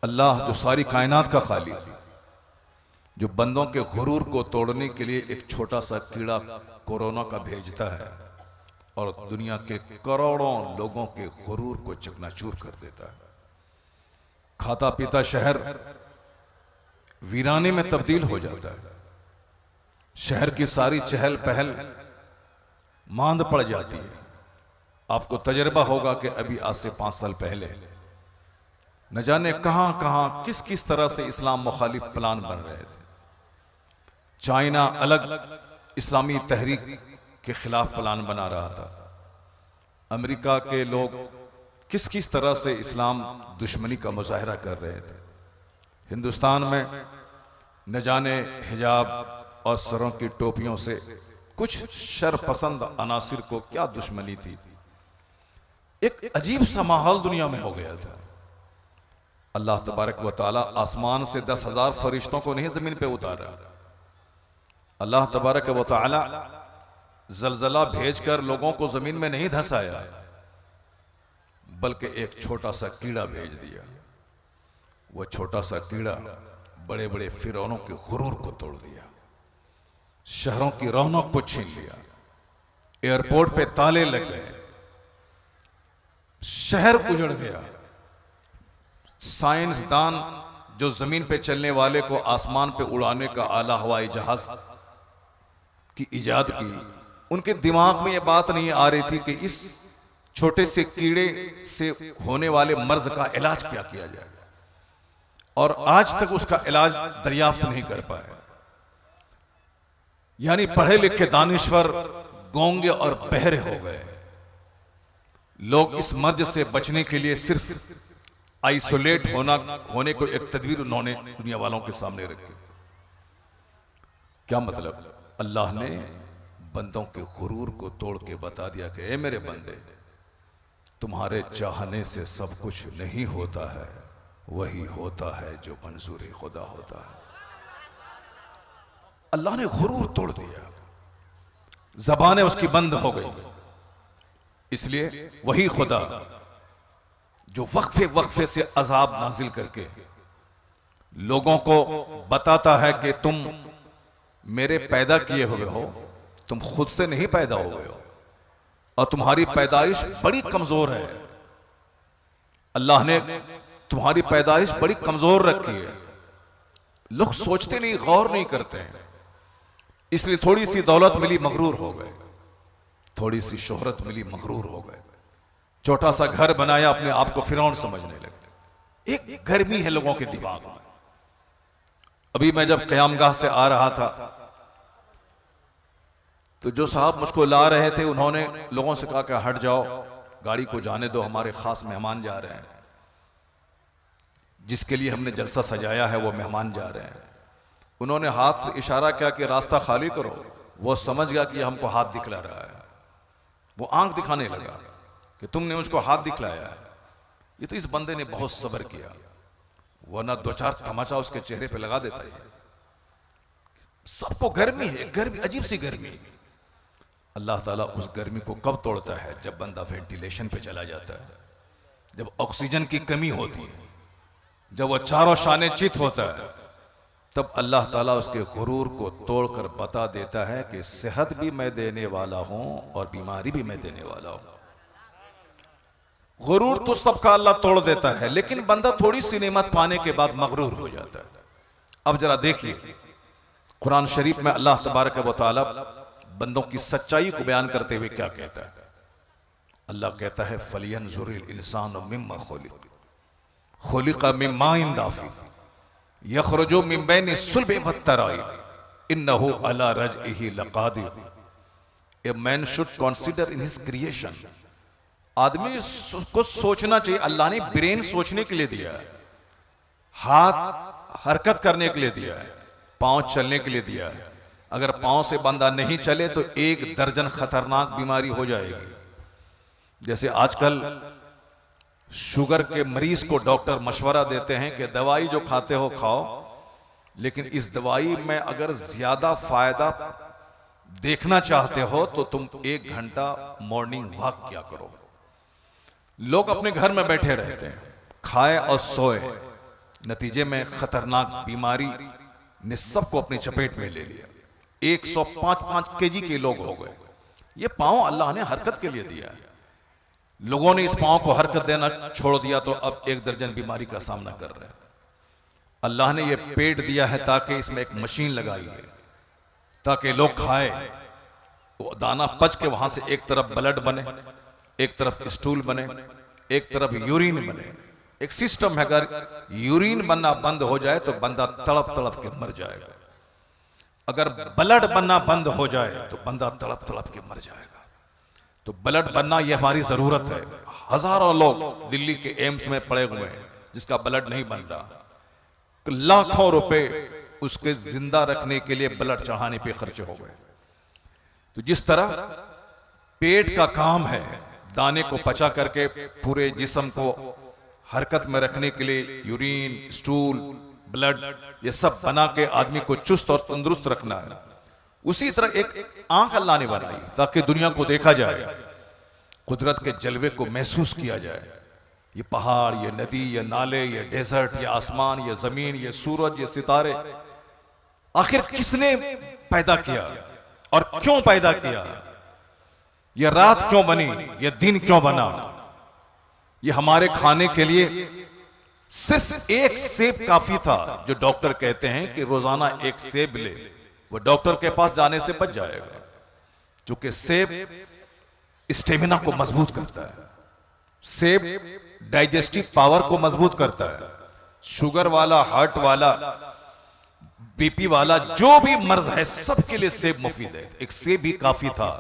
अल्लाह जो सारी कायनात का खालिक, जो बंदों के गुरूर को तोड़ने के लिए एक छोटा सा कीड़ा कोरोना का भेजता है और दुनिया के करोड़ों लोगों के गुरूर को चकनाचूर कर देता है। खाता पीता शहर वीराने में तब्दील हो जाता है। शहर की सारी चहल पहल मांद पड़ जाती है। आपको तजर्बा होगा कि अभी आज से 5 साल पहले न जाने कहां कहां किस किस तरह से इस्लाम मुखालिफ प्लान बन रहे थे। चाइना अलग इस्लामी तहरीक के खिलाफ प्लान बना रहा था। अमेरिका के लोग किस किस तरह से इस्लाम दुश्मनी का मुजाहरा कर रहे थे। हिंदुस्तान में न जाने हिजाब और सरों की टोपियों से कुछ शरपसंद अनासिर को क्या दुश्मनी थी। एक अजीब सा माहौल दुनिया में हो गया था। अल्लाह तबारक व तआला आसमान से 10,000 फरिश्तों को नहीं जमीन पे उतारा। अल्लाह तबारक व तआला जलजला भेजकर लोगों को जमीन में नहीं धंसाया, बल्कि एक छोटा सा कीड़ा भेज दिया। वह छोटा सा कीड़ा बड़े बड़े फिरौनों के गुरूर को तोड़ दिया, शहरों की रौनक को छीन लिया, एयरपोर्ट पे ताले लग गए, शहर उजड़ गया। साइंसदान जो जमीन पे चलने वाले को आसमान पे उड़ाने का आला हवाई जहाज की इजाद की, उनके दिमाग में यह बात नहीं आ रही थी कि इस छोटे से कीड़े से होने वाले मर्ज का इलाज क्या किया जाए, और आज तक उसका इलाज दरियाफ्त नहीं कर पाए। यानी पढ़े लिखे दानिश्वर गूंगे और बहरे हो गए। लोग इस मर्ज से बचने के लिए सिर्फ आइसोलेट होने को एक तदबीर उन्होंने दुनिया वालों के सामने रखी। क्या मतलब? अल्लाह ने बंदों के गुरूर को तोड़ के बता दिया कि ए मेरे बंदे, तुम्हारे चाहने से सब कुछ नहीं होता है, वही होता है जो मंजूर खुदा होता है। अल्लाह ने गुरूर तोड़ दिया, जबानें उसकी बंद हो गई। इसलिए वही खुदा जो वक्फे वक्फे से अजाब नाजिल करके लोगों को बताता है कि तुम मेरे पैदा किए हुए हो, तुम खुद से नहीं पैदा हुए हो और तुम्हारी पैदाइश बड़ी कमजोर है। अल्लाह ने तुम्हारी पैदाइश बड़ी कमजोर रखी है। लोग सोचते नहीं, गौर नहीं करते हैं। इसलिए थोड़ी सी दौलत मिली मगरूर हो गए, थोड़ी सी शोहरत मिली मगरूर हो गए, छोटा सा घर बनाया अपने आप को फिरौन समझने लगे। एक गर्मी है लोगों के दिमाग में। अभी मैं जब क़यामगाह से आ रहा था तो जो साहब मुझको ला रहे थे, उन्होंने लोगों से कहा कि हट जाओ, गाड़ी को जाने दो, हमारे खास मेहमान जा रहे हैं, जिसके लिए हमने जलसा सजाया है वो मेहमान जा रहे हैं। उन्होंने हाथ से इशारा किया कि रास्ता खाली करो। वो समझ गया कि हमको हाथ दिखला रहा है। वो आंख दिखाने लगा कि तुमने मुझको हाथ दिखलाया है। ये तो इस बंदे ने बहुत सब्र किया, वरना 2-4 तमाचा उसके चेहरे पे लगा देता है। सबको गर्मी है, गर्मी, अजीब सी गर्मी। अल्लाह ताला उस गर्मी को कब तोड़ता है? जब बंदा वेंटिलेशन पे चला जाता है, जब ऑक्सीजन की कमी होती है, जब वह चारों शाने चित होता है, तब अल्लाह ताला उसके गुरूर को तोड़कर बता देता है कि सेहत भी मैं देने वाला हूं और बीमारी भी मैं देने वाला हूं। गुरूर तो सबका अल्लाह तोड़ देता है, लेकिन बंदा थोड़ी सी नेमत पाने के बाद मगरूर हो जाता है। अब जरा देखिए, कुरान शरीफ में अल्लाह तबारक व तआला बंदों की सच्चाई को बयान करते हुए क्या कहता है? अल्लाह कहता है फलियंजुरिल इंसानु मिम्मा खुलिक़ा मिन माइन दाफिक़ यख़रुजु मिन बैनि सुल्बि वत्तराइब इन्नहु अला रजइही लक़ादिर। A man should consider in his creation. आदमी को सोचना चाहिए। अल्लाह ने ब्रेन सोचने के लिए दिया है, हाथ हरकत करने के लिए दिया है, पांव चलने के लिए दिया है। अगर पांव से बंदा नहीं चले तो 1 दर्जन खतरनाक बीमारी हो जाएगी। जैसे आजकल शुगर के मरीज को डॉक्टर मशवरा देते हैं कि दवाई जो खाते हो खाओ, लेकिन इस दवाई में अगर ज्यादा फायदा देखना चाहते हो तो तुम 1 घंटा मॉर्निंग वॉक किया करो। लोग अपने घर में बैठे रहते हैं, खाए और सोए, नतीजे में खतरनाक बीमारी ने सबको अपनी चपेट में ले लिया। 105 केजी के लोग हो गए। ये पांव अल्लाह ने हरकत के लिए दिया है। लोगों ने इस पांव को हरकत देना छोड़ दिया तो अब 1 दर्जन बीमारी का सामना कर रहे हैं। अल्लाह ने यह पेट दिया है ताकि इसमें एक मशीन लगाई है ताकि लोग खाए, वो दाना पच के वहां से एक तरफ ब्लड बने, एक तरफ स्टूल बने, एक तरफ यूरिन बने। एक सिस्टम है, अगर यूरिन बनना बंद हो जाए तो बंदा तड़प तड़प के मर जाएगा। अगर ब्लड बनना बंद हो जाए तो बंदा तड़प तड़प के मर जाएगा। तो ब्लड बनना यह हमारी जरूरत है। हजारों लोग दिल्ली के एम्स में पड़े हुए हैं जिसका ब्लड नहीं बन रहा। लाखों रुपए उसके जिंदा रखने के लिए ब्लड चढ़ाने पे खर्च हो गए। तो जिस तरह पेट का काम है दाने को पचा करके पूरे जिस्म को हरकत में रखने के लिए यूरिन, स्टूल, ब्लड ये सब बना के आदमी को चुस्त और तंदुरुस्त रखना है, उसी तरह एक आंख अल्लाह ने बनाई ताकि दुनिया को देखा जाए, कुदरत के जलवे को महसूस किया जाए। ये पहाड़, ये नदी, ये नाले, ये डेजर्ट, ये आसमान, ये जमीन, ये सूरज, ये सितारे, आखिर किसने पैदा किया और क्यों पैदा किया? ये रात क्यों बनी? ये दिन क्यों बना? ये हमारे खाने के लिए सिर्फ एक सेब काफी था। जो डॉक्टर कहते हैं कि रोजाना एक सेब ले, वो डॉक्टर के पास जाने से बच जाएगा, क्योंकि सेब स्टेमिना को मजबूत करता है, सेब डाइजेस्टिव पावर को मजबूत करता है। शुगर वाला, हार्ट वाला, बीपी वाला, जो भी मर्ज है सबके लिए सेब मुफीद है। एक सेब ही काफी था,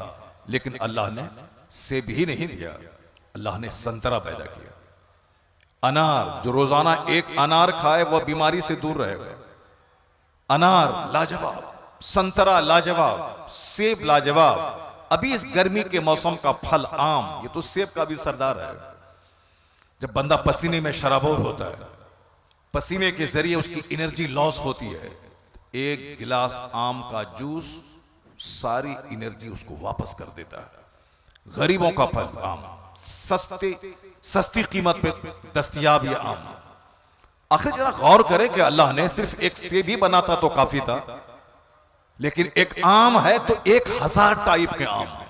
लेकिन अल्लाह ने सेब ही नहीं दिया, अल्लाह ने संतरा पैदा किया। अनार, जो रोजाना एक अनार खाए वह बीमारी से दूर रहेगा। अनार लाजवाब, संतरा लाजवाब, सेब लाजवाब। अभी इस गर्मी के मौसम का फल आम, ये तो सेब का भी सरदार है। जब बंदा पसीने में शराबोर होता है, पसीने के जरिए उसकी एनर्जी लॉस होती है, एक गिलास आम का जूस सारी एनर्जी उसको वापस कर देता है। गरीबों का फल आम, सस्ती कीमत पे दस्तयाब ये आम। आखिर जरा गौर करें कि अल्लाह ने सिर्फ एक सेब ही बनाता तो काफी था, लेकिन एक आम है तो 1000 टाइप के आम है।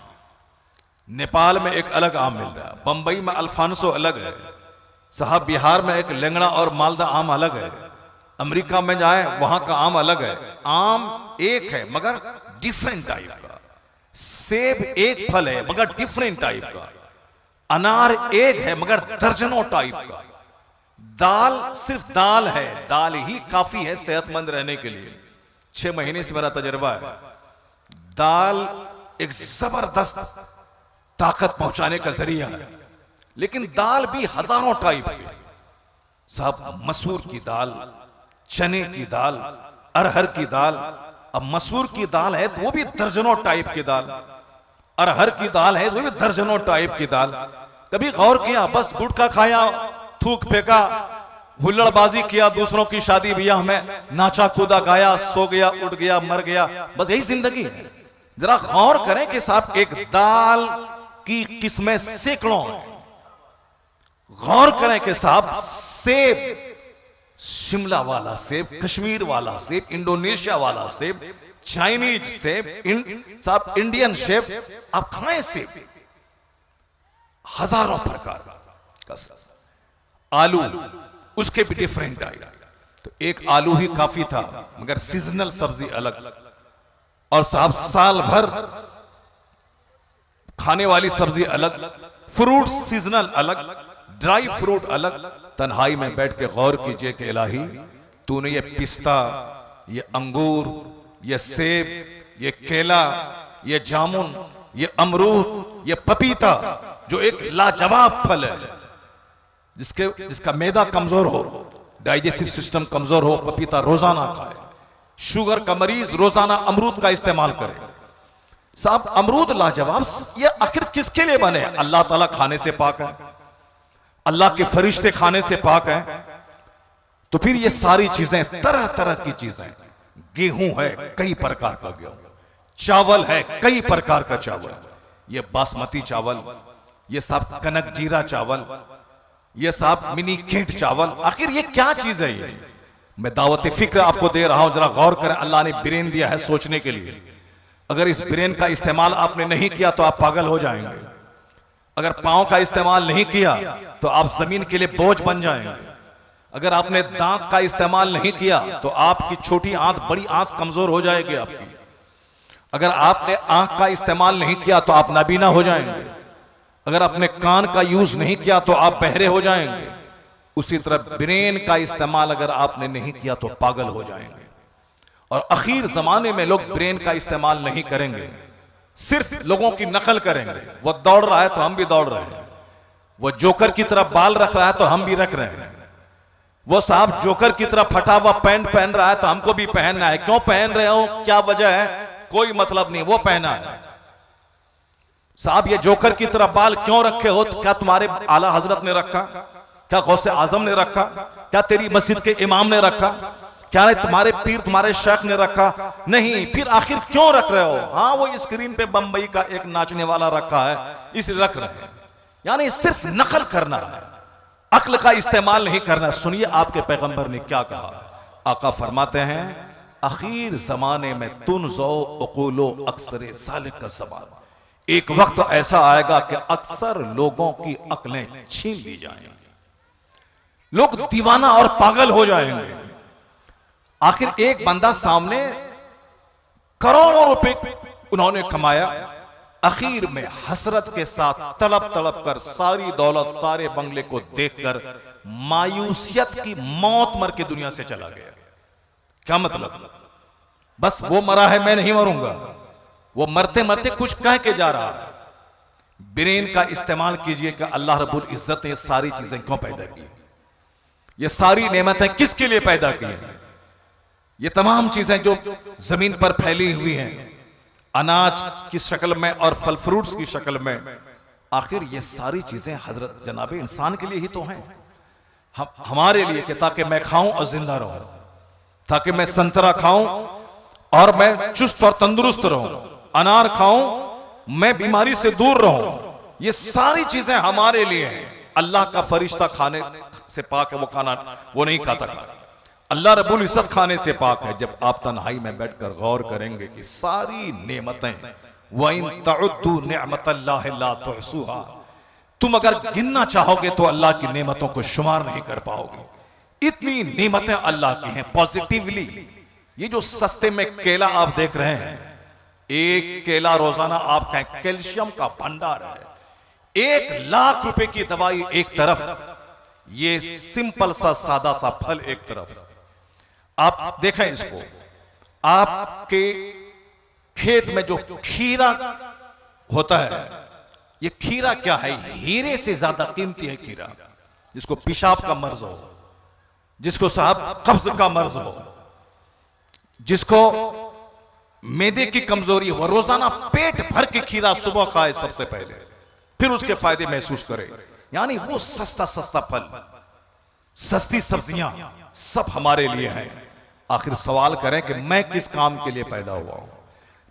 नेपाल में एक अलग आम मिल रहा है, बंबई में अल्फांसो अलग है साहब, बिहार में एक लेंगड़ा और मालदा आम अलग है, अमेरिका में जाए वहां का आम अलग है। आम एक है मगर डिफरेंट टाइप का, सेब एक फल है मगर डिफरेंट टाइप का, अनार एक है मगर दर्जनों टाइप का, दाल सिर्फ दाल है, दाल ही काफी है सेहतमंद रहने के लिए। 6 महीने से मेरा तजर्बा है। दाल एक जबरदस्त ताकत पहुंचाने का जरिया है, लेकिन दाल भी हजारों टाइप की साहब। मसूर की दाल, चने की दाल, अरहर की दाल। अब मसूर की दाल है तो वो भी दर्जनों टाइप की दाल, अरहर की दाल है तो वो भी दर्जनों टाइप की दाल। कभी गौर किया? बस गुटखा खाया, थूक फेंका, हुल्लड़बाजी किया, दूसरों की शादी ब्याह में नाचा कूदा, गाया, सो गया, उठ गया, मर गया, बस यही जिंदगी है। जरा गौर करें कि साहब एक दाल की किस्में सैकड़ों हैं। गौर करें कि साहब सेब, शिमला वाला सेब, कश्मीर वाला सेब, इंडोनेशिया वाला सेब, चाइनीज सेब, साहब इंडियन सेब, आप खाएं सेब, हजारों प्रकार का सेब। आलू, उसके भी डिफरेंट आए, तो एक आलू ही काफी था मगर सीजनल सब्जी अलग, और साहब साल भर खाने वाली सब्जी अलग, फ्रूट सीजनल अलग, ड्राई फ्रूट अलग। तन्हाई में बैठ के गौर कीजिए कि इलाही तूने ये पिस्ता, ये अंगूर, ये सेब, ये केला, ये जामुन, ये अमरूद, ये पपीता, जो एक लाजवाब फल है, जिसका मैदा कमजोर हो, डाइजेस्टिव सिस्टम कमजोर हो, पपीता रोजाना खाए। शुगर का मरीज रोजाना अमरूद का इस्तेमाल करे। साहब अमरूद लाजवाब, ये आखिर किसके लिए बने? अल्लाह ताला खाने से पाक है, अल्लाह के फरिश्ते खाने से पाक है। तो फिर ये सारी चीजें तरह तरह की चीजें, गेहूं है कई प्रकार का गेहूं, चावल है कई प्रकार का चावल, ये बासमती चावल, ये सब कनक जीरा चावल, ये सब मिनी केंट चावल। आखिर ये क्या चीज है? ये मैं दावत फिक्र आपको दे रहा हूं, जरा गौर करें। अल्लाह ने ब्रेन दिया है सोचने के लिए। अगर इस ब्रेन का इस्तेमाल आपने नहीं किया तो आप पागल हो जाएंगे। अगर पांव का इस्तेमाल नहीं किया तो आप जमीन के लिए बोझ बन जाएंगे। अगर आपने दांत का इस्तेमाल नहीं किया तो आपकी छोटी आंत बड़ी आंत कमजोर हो जाएगी आपकी। अगर आपने आंख का इस्तेमाल नहीं किया तो आप नाबीना हो जाएंगे। अगर आपने कान का यूज नहीं किया तो आप बहरे हो जाएंगे। उसी तरह ब्रेन का इस्तेमाल अगर आपने नहीं किया तो पागल हो जाएंगे। और आखिर जमाने में लोग ब्रेन का इस्तेमाल नहीं करेंगे, सिर्फ लोगों की नकल करेंगे। वो दौड़ रहा है तो हम भी दौड़ रहे हैं, वो जोकर की तरह बाल रख रहा है तो हम भी रख रहे हैं, वो साहब जोकर की तरह फटा हुआ पैंट पहन रहा है तो हमको भी पहनना है। क्यों पहन रहे हो, क्या वजह है, कोई मतलब नहीं, वो पहना है। साहब ये जोकर की तरह बाल क्यों रखे हो, तो क्या तुम्हारे आला हजरत ने रखा, क्या गौसे आजम ने रखा, क्या तेरी मस्जिद के इमाम ने रखा, क्या नहीं तुम्हारे पीर तुम्हारे शेख ने रखा, नहीं, फिर आखिर क्यों रख रहे हो। हाँ वो स्क्रीन पे बंबई का एक नाचने वाला रखा है इसलिए रख रहे हैं, यानी सिर्फ नकल करना है, अक्ल का इस्तेमाल नहीं करना। सुनिए आपके पैगंबर ने क्या कहा। आका फरमाते हैं आखिर जमाने में तुनज़ो उक़ूलो अक्सरे सालिक का ज़मान, एक वक्त ऐसा आएगा कि अक्सर लोगों की अक्लें छीन ली जाएंगी, लोग दीवाना और पागल हो जाएंगे। आखिर एक बंदा सामने करोड़ों रुपए उन्होंने कमाया, आखिर में हसरत के साथ तड़प तड़प कर सारी दौलत सारे बंगले को देखकर मायूसियत की मौत मर के दुनिया से चला गया। क्या मतलब, बस वो मरा है मैं नहीं मरूंगा, वो मरते मरते कुछ कह के जा रहा है। ब्रेन का इस्तेमाल कीजिए कि अल्लाह रब्बुल इज्जत ने ये सारी चीजें क्यों पैदा की, ये सारी नेमतें किसके लिए पैदा की हैं। ये तमाम चीजें जो जमीन पर फैली हुई हैं अनाज की शक्ल में और फल फ्रूट्स की शक्ल में, आखिर ये सारी चीजें हजरत जनाबे इंसान के लिए ही तो हैं, हमारे लिए, कि ताकि मैं खाऊं और जिंदा रहूं, ताकि मैं संतरा खाऊं और मैं चुस्त और तंदुरुस्त रहूं, अनार खाऊं मैं बीमारी से दूर रहूं। ये सारी चीजें हमारे लिए हैं। अल्लाह का फरिश्ता खाने से पाक है, वो खाना वो नहीं खाता खाना, अल्लाह रब्बुल इज्जत खाने से पाक है। जब आप तन्हाई में बैठकर गौर करेंगे कि सारी नेमतें, व इन तउद्दू निअमतल्लाहि ला तुहसूहा, तुम अगर गिनना चाहोगे तो अल्लाह की नेमतों को शुमार नहीं कर पाओगे। इतनी नेमतें अल्लाह की हैं। पॉजिटिवली ये जो सस्ते में केला आप देख रहे हैं, एक केला रोजाना आप कहें कैल्शियम का भंडार है, 1,00,000 रुपए की दवाई एक तरफ, ये सिंपल सा सादा सा फल एक तरफ। आप देखें इसको, आपके खेत में जो खीरा होता है, ये खीरा क्या है, हीरे से ज्यादा कीमती है खीरा। जिसको पेशाब का मर्ज हो, जिसको साहब कब्ज का मर्ज हो, जिसको मैदे की कमजोरी हो, रोजाना पेट भर के खीरा सुबह खाए सबसे पहले, फिर उसके फायदे महसूस करे। यानी वो सस्ता सस्ता फल, सस्ती सब्जियां सब हमारे लिए हैं। आखिर सवाल करें कि मैं किस काम के लिए पैदा हुआ हूं।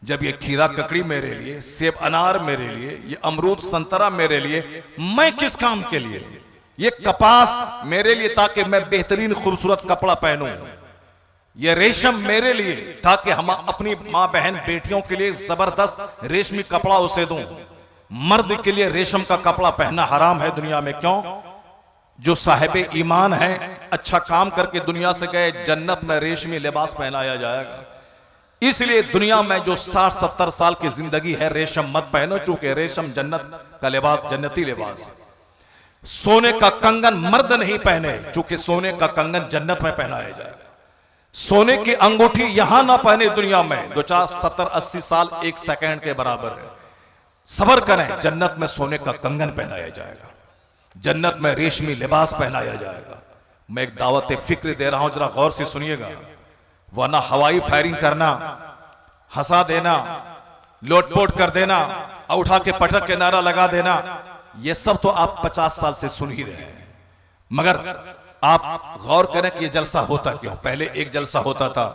जब ये खीरा ककड़ी मेरे लिए, सेब अनार मेरे लिए, ये अमरूद संतरा मेरे लिए, मैं किस काम के लिए, ये कपास मेरे लिए ताकि मैं बेहतरीन खूबसूरत कपड़ा पहनूं, ये रेशम मेरे लिए ताकि हम अपनी मां बहन बेटियों के लिए जबरदस्त रेशमी कपड़ा उसे दूं। मर्द के लिए रेशम का कपड़ा पहनना हराम है दुनिया में। क्यों? जो साहिब ईमान है, अच्छा काम करके दुनिया से गए, जन्नत में रेशमी लिबास पहनाया जाएगा। इसलिए दुनिया में जो 60-70 साल की जिंदगी है, रेशम मत पहनो, चूंकि रेशम जन्नत का लिबास, जन्नती लिबास है। सोने का कंगन मर्द नहीं पहने, चूंकि सोने का कंगन जन्नत में पहनाया जाएगा। सोने की अंगूठी यहां ना पहने दुनिया में, 70-80 साल 1 सेकंड के बराबर है। सबर करें, जन्नत में सोने का कंगन पहनाया जाएगा, जन्नत में रेशमी लिबास पहनाया जाएगा। मैं एक दावत फिक्र दे रहा हूं, जरा गौर से सुनिएगा, वरना हवाई फायरिंग करना, हंसा देना, लोटपोट कर देना और उठा के पटक के नारा लगा देना, ये सब तो आप 50 साल से सुन ही रहे हैं। मगर आप गौर करें कि ये जलसा होता क्यों। पहले एक जलसा होता था,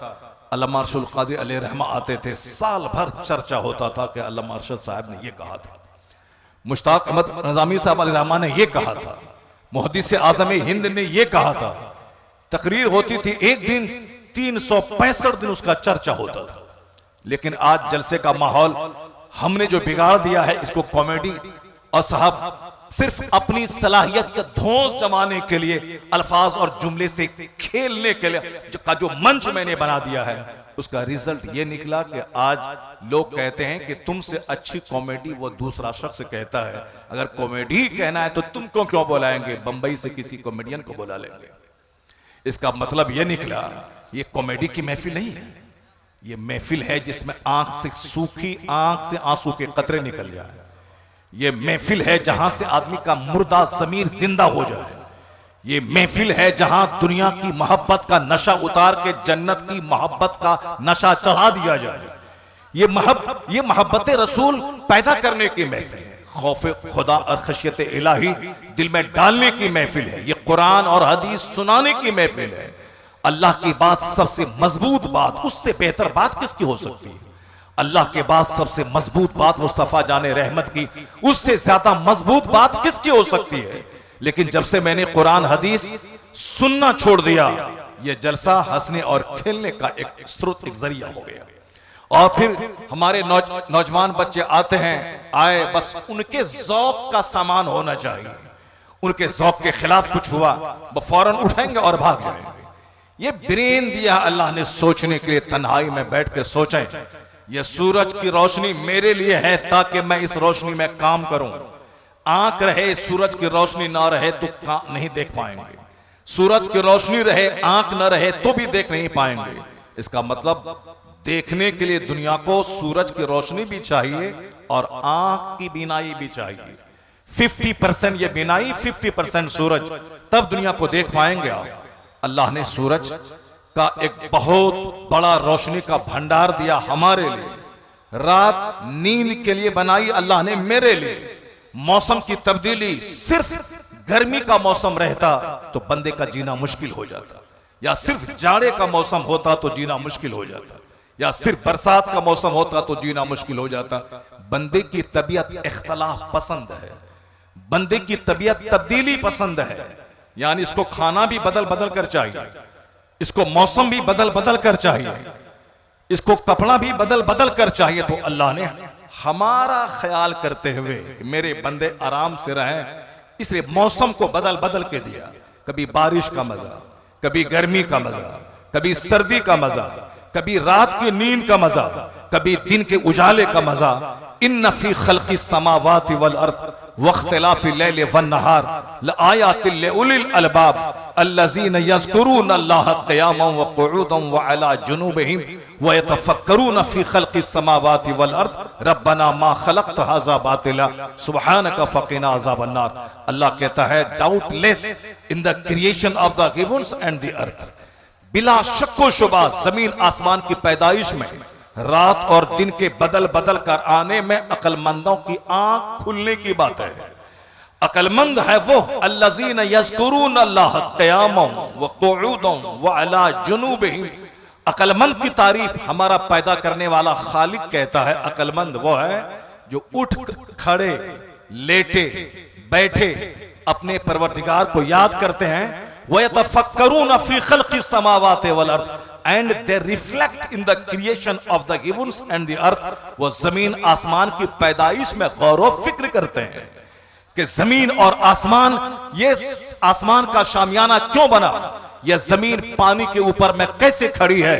अल्लामा अरशद क़ादी अलैहि रहमा आते थे, साल भर चर्चा होता था कि अल्लामा अरशद साहब ने ये कहा था, मुश्ताक अहमद निज़ामी साहब अलैहि रहमा ने ये कहा था, मुहद्दिस आज़म हिंद ने ये कहा था, तकरीर होती थी, एक दिन 365 दिन उसका चर्चा होता था। लेकिन आज जलसे का माहौल हमने जो बिगाड़ दिया है, इसको कॉमेडी और साहब सिर्फ अपनी सलाहियत का धौंस जमाने के लिए, अल्फाज और जुमले से खेलने के लिए का जो मंच मैंने बना दिया है, उसका रिजल्ट ये निकला कि आज लोग कहते हैं कि तुमसे अच्छी कॉमेडी वो दूसरा शख्स कहता है। अगर कॉमेडी कहना है तो तुमको क्यों बुलाएंगे, बंबई से किसी कॉमेडियन को बुला लेंगे। इसका मतलब ये निकला ये कॉमेडी की महफिल नहीं है, ये महफिल है जिसमें आंख से सूखी आंख से आंसू के कतरे निकल जाए। ये महफिल है जहां से आदमी का मुर्दा ज़मीर जिंदा हो जाए। ये महफिल है जहां दुनिया की मोहब्बत का नशा उतार के जन्नत की मोहब्बत का नशा चढ़ा दिया जाए। ये मोहब्बत रसूल पैदा करने की महफिल है, खौफ खुदा और खशियत इलाही दिल में डालने की महफिल है। ये कुरान और हदीस सुनाने की महफिल है। अल्लाह की बात सबसे मजबूत बात, उससे बेहतर बात किसकी हो सकती है? अल्लाह के बाद सबसे मजबूत बात मुस्तफा जाने रहमत की, उससे ज्यादा मजबूत बात किसकी हो सकती है? लेकिन जब से मैंने कुरान हदीस सुनना छोड़ दिया, यह जलसा हंसने और खेलने का एक स्रोत, एक जरिया हो गया। और फिर हमारे नौजवान बच्चे आते हैं, आए बस उनके ज़ौक़ का सामान होना चाहिए। उनके ज़ौक़ के खिलाफ कुछ हुआ वो फौरन उठाएंगे और भाग जाएंगे। ये ब्रेन दिया अल्लाह ने सोचने के लिए, तन्हाई में बैठ के सोचें। ये सूरज की रोशनी मेरे लिए है ताकि मैं इस रोशनी में काम करूं। आंख रहे, सूरज की रोशनी ना रहे तो नहीं देख पाएंगे। सूरज की रोशनी रहे, आंख ना रहे तो भी देख नहीं पाएंगे। इसका मतलब देखने के लिए दुनिया को सूरज की रोशनी भी चाहिए और आंख की बीनाई भी चाहिए। 50% ये बीनाई, 50% सूरज, तब दुनिया को देख पाएंगे आप। अल्लाह ने सूरज का एक बहुत बड़ा रोशनी का भंडार दिया हमारे लिए। रात नींद के लिए बनाई अल्लाह ने मेरे लिए। मौसम की तब्दीली, सिर्फ गर्मी का मौसम रहता तो बंदे का जीना मुश्किल हो जाता, या सिर्फ जाड़े का मौसम होता तो जीना मुश्किल हो जाता, या सिर्फ बरसात का मौसम होता तो जीना मुश्किल हो जाता। बंदे की तबीयत इख्तलाफ पसंद है, बंदे की तबीयत तब्दीली पसंद है। यानी इसको खाना भी बदल बदल कर चाहिए, इसको मौसम भी बदल बदल कर चाहिए, इसको कपड़ा भी बदल बदल कर चाहिए। तो अल्लाह ने हमारा ख्याल करते हुए मेरे बंदे आराम से रहें, इसलिए मौसम को बदल बदल के दिया। कभी बारिश का मजा, कभी गर्मी का मजा, कभी सर्दी का मजा, कभी रात की नींद का मजा, कभी दिन के उजाले का मजा। इन्न फी खल्क़ि समावाति वल अर्द वख्तिलाफिल लैलि वन नहार लआयातिल लिउलिल अलबाब अल्लज़ीना यज़कुरूना अल्लाह क़ियामन व क़ुऊदन व अला जुनूबिहिम व यतफ़क्करूना फी खल्क़ि समावाति वल अर्द रब्बना मा खलक़्त हाज़ा बातिला सुब्हानका फ़क़िना अज़ाबन नार। अल्लाह कहता है, doubtless in the creation of the heavens and the earth, बिला शक्को शुबा जमीन आसमान की पैदाइश में रात और दिन के बदल बदल कर आने में अक्लमंदों की आंख खुलने की बात है। अक्लमंद है वो अल्लज़ीना यज़कुरून अल्लाह क़ियामन व क़ुऊदन व अला जुनूबिहिम। अक्लमंद की तारीफ हमारा पैदा करने वाला खालिक कहता है। अक्लमंद वो है जो उठ खड़े, लेटे, बैठे अपने परवरदिगार को याद करते हैं। व यतफ़क्करून फी खल्क़ि समावाति वल अर्द and they reflect in the creation of the heavens and the earth। वो जमीन आसमान की पैदाइश में गौर व फिक्र करते हैं कि जमीन और आसमान, ये आसमान का शामियाना क्यों बना, यह जमीन पानी के ऊपर में कैसे खड़ी है,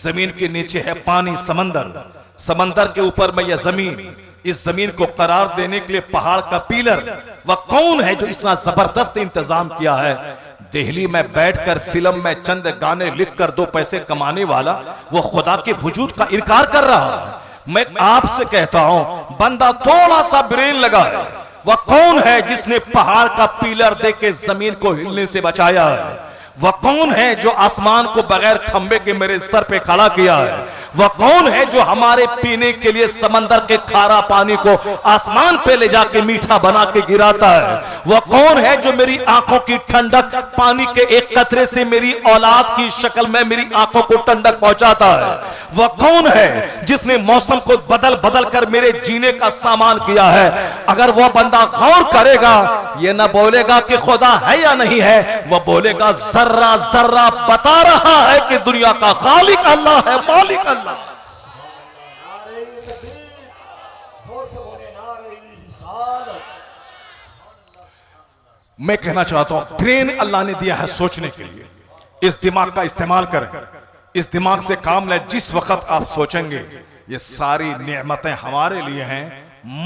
जमीन के नीचे है पानी, समंदर, समंदर के ऊपर में यह जमीन, इस जमीन को करार देने के लिए पहाड़ का पिलर। वह कौन है जो इतना जबरदस्त इंतजाम किया है? दिल्ली में बैठकर फिल्म में चंद गाने लिखकर 2 पैसे कमाने वाला वो खुदा के वजूद का इनकार कर रहा है। मैं आपसे कहता हूं, बंदा थोड़ा सा ब्रेन लगा है। वह कौन है जिसने पहाड़ का पिलर देके जमीन को हिलने से बचाया है? वह कौन है जो आसमान को बगैर खंबे के मेरे सर पे खड़ा किया है? वह कौन है जो हमारे पीने के लिए समंदर के खारा पानी को आसमान पे ले जाके मीठा बना के गिराता है? वह कौन है जो मेरी आंखों की ठंडक पानी के एक कतरे से मेरी औलाद की शक्ल में मेरी आंखों को ठंडक पहुंचाता है? वह कौन है जिसने मौसम को बदल बदल कर मेरे जीने का सामान किया है? अगर वह बंदा गौर करेगा, यह ना बोलेगा कि खुदा है या नहीं है, वह बोलेगा जर्रा जर्रा बता रहा है कि दुनिया का खालिक अल्लाह है, मालिक अल्लाह। मैं कहना चाहता हूं ब्रेन अल्लाह ने दिया है सोचने के लिए, इस दिमाग का इस्तेमाल करें, इस दिमाग से काम लें। जिस वक्त आप सोचेंगे ये सारी नेमतें हमारे लिए हैं,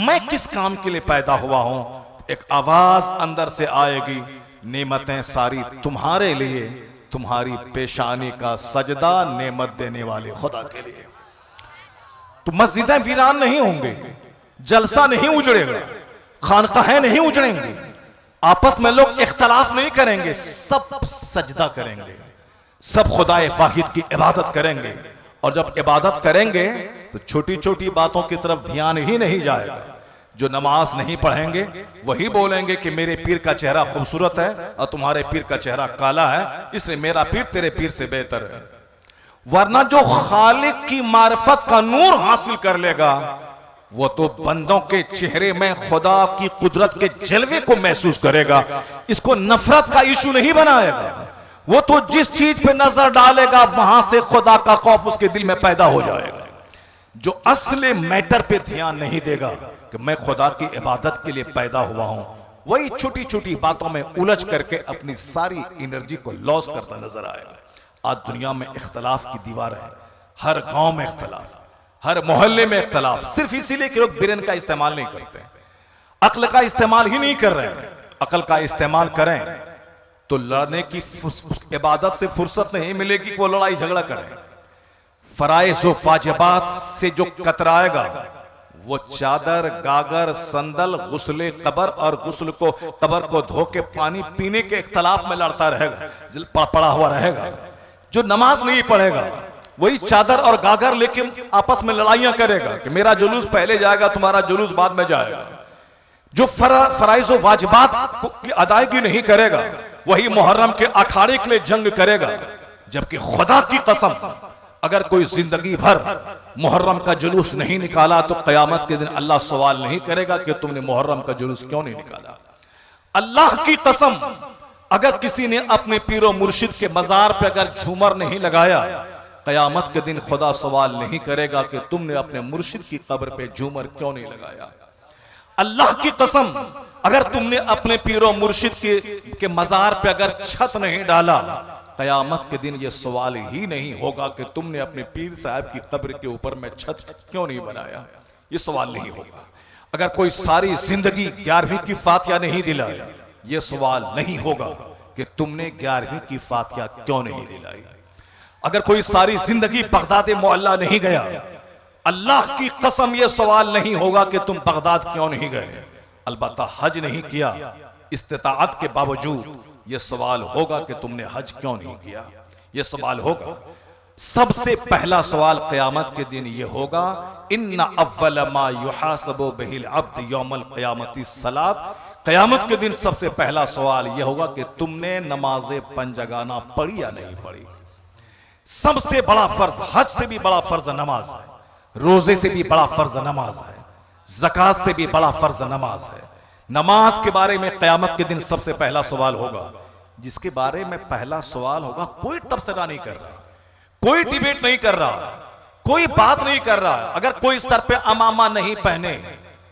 मैं किस काम के लिए पैदा हुआ हूं, एक आवाज अंदर से आएगी, नेमतें सारी तुम्हारे लिए, तुम्हारी पेशानी का सजदा नेमत देने वाले खुदा के लिए। तो मस्जिदें वीरान नहीं होंगे, जलसा नहीं उजड़ेगा, खानकाहें नहीं उजड़ेंगी, आपस में लोग इख्तलाफ नहीं करेंगे, सब सजदा करेंगे, सब खुदाए वाहिद की इबादत करेंगे। और जब इबादत करेंगे तो छोटी छोटी बातों की तरफ ध्यान ही नहीं जाएगा। जो नमाज नहीं पढ़ेंगे वही बोलेंगे कि मेरे पीर का चेहरा खूबसूरत है और तुम्हारे पीर का चेहरा काला है, इसलिए मेरा पीर तेरे पीर से बेहतर है। वरना जो खालिक की मारिफत का नूर हासिल कर लेगा वो तो बंदों के चेहरे में खुदा की कुदरत के जलवे को महसूस करेगा, इसको नफरत का इशू नहीं बनाएगा। वो तो जिस चीज पे नजर डालेगा वहां से खुदा का खौफ उसके दिल में पैदा हो जाएगा। जो असली मैटर पे ध्यान नहीं देगा कि मैं खुदा की इबादत के लिए पैदा हुआ हूं, वही छोटी छोटी बातों में उलझ करके अपनी सारी एनर्जी को लॉस करता नजर आएगा। आज दुनिया में इख्तलाफ की दीवार है, हर गांव में इख्तलाफ, हर मोहल्ले में इख्तलाफ, सिर्फ इसीलिए कि लोग ब्रेन का इस्तेमाल नहीं करते, अक्ल का इस्तेमाल ही नहीं कर रहे हैं। अक्ल का इस्तेमाल करें तो लड़ने की इबादत से फुर्सत नहीं मिलेगी कि वो लड़ाई झगड़ा करें। फराइज़ व वाजिबात से जो कतराएगा वो चादर, गागर, संदल, गुस्ले कबर और गुस्ल को कबर को धो के पानी पीने के इख्तलाफ में लड़ता रहेगा, पड़ा हुआ रहेगा। जो नमाज नहीं पढ़ेगा वही चादर और गागर लेके आपस में लड़ाइयां करेगा कि मेरा जुलूस पहले जाएगा, तुम्हारा जुलूस बाद में जाएगा। जो फराइज़ व वाजिबात की अदायगी नहीं करेगा वही मुहर्रम के अखाड़े के लिए जंग करेगा। जबकि खुदा की कसम अगर कोई जिंदगी भर मुहर्रम का जुलूस नहीं निकाला तो कयामत के दिन अल्लाह सवाल नहीं करेगा कि तुमने मुहर्रम का जुलूस क्यों नहीं निकाला। अल्लाह की कसम अगर किसी ने अपने पीरो मुर्शिद के मजार पे अगर झूमर नहीं लगाया, कयामत के दिन खुदा सवाल नहीं करेगा कि तुमने अपने मुर्शिद की कब्र पे झूमर क्यों नहीं लगाया। अल्लाह की कसम अगर तुमने अपने पीरो मुर्शिद के मजार पे अगर छत नहीं डाला, कयामत के दिन ये सवाल ही नहीं होगा कि तुमने अपने पीर साहब की कब्र के ऊपर में छत क्यों नहीं बनाया। ये सवाल नहीं होगा। अगर कोई सारी जिंदगी 11वीं की फातिहा नहीं दिलाई, ये सवाल नहीं होगा कि तुमने 11वीं की फातिहा क्यों नहीं दिलाई। अगर कोई सारी जिंदगी बगदाद मोहल्ला नहीं गया, अल्लाह की कसम ये सवाल नहीं होगा कि तुम बगदाद क्यों नहीं गए। अलबत्ता हज नहीं किया, इस्तिताअत के बावजूद ये सवाल होगा कि तुमने हज क्यों नहीं किया। ये सवाल होगा। सबसे पहला सवाल क़यामत के दिन ये होगा, इन्ना अव्वल मा युहासबु बिहिल अब्द यौमल क़यामति सलात। क़यामत के दिन सबसे पहला सवाल यह होगा कि तुमने नमाज़े पंजगाना पढ़ी या नहीं पढ़ी। सबसे बड़ा फर्ज, हज से भी बड़ा फर्ज नमाज है, रोजे से भी बड़ा फर्ज नमाज है, ज़कात से भी बड़ा फर्ज नमाज है। नमाज के बारे में क़यामत के दिन सबसे पहला सवाल होगा, जिसके बारे में पहला सवाल होगा। कोई तबसरा नहीं कर रहा, कोई डिबेट नहीं कर रहा, कोई बात नहीं कर रहा। अगर कोई सर पे अमामा नहीं पहने,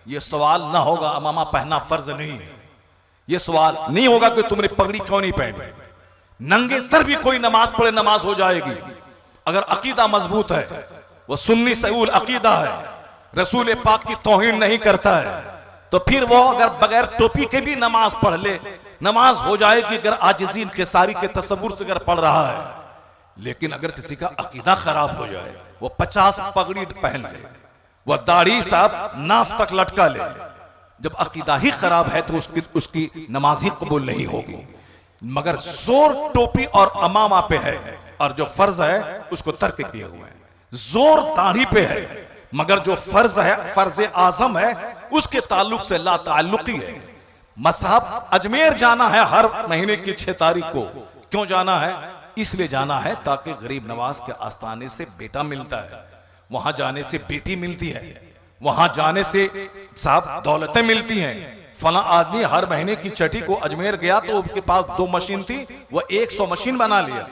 यह सवाल ना होगा अमामा पहनना फर्ज नहीं है। यह सवाल नहीं होगा कि तुमने पगड़ी क्यों नहीं पहनी। नंगे सर भी कोई नमाज पढ़े, नमाज हो जाएगी। अगर अकीदा मजबूत है, वह सुन्नी सऊल अकीदा है, रसूल पाक की तौहीन नहीं करता है, तो फिर वो अगर बगैर टोपी के भी नमाज पढ़ ले, नमाज हो जाएगी। अगर आजिज़ीन के सारी के तसव्वुर से अगर पढ़ रहा है। लेकिन अगर किसी का अकीदा खराब हो जाए, वो 50 पगड़ी पहन ले, वह दाढ़ी साहब नाफ तक लटका ले, जब अकीदा ही खराब है तो उसकी नमाज ही कबूल नहीं होगी। मगर जोर टोपी और अमामा पे है और जो फर्ज है उसको तर्क किए हुए हैं। जोर दाढ़ी पे है मगर जो फर्ज है, फर्ज आजम है, उसके ताल्लुक से ला ताल्लुकी है। मसहब अजमेर जाना है हर महीने की 6 तारीख को। क्यों जाना है? इसलिए जाना है ताकि गरीब नवाज के आस्थाने से बेटा मिलता है, वहां जाने से बेटी मिलती है, वहां जाने से साहब दौलतें मिलती हैं, फला आदमी हर महीने की छठी को अजमेर गया तो उनके पास 2 मशीन थी, वो 100 मशीन बना लिया।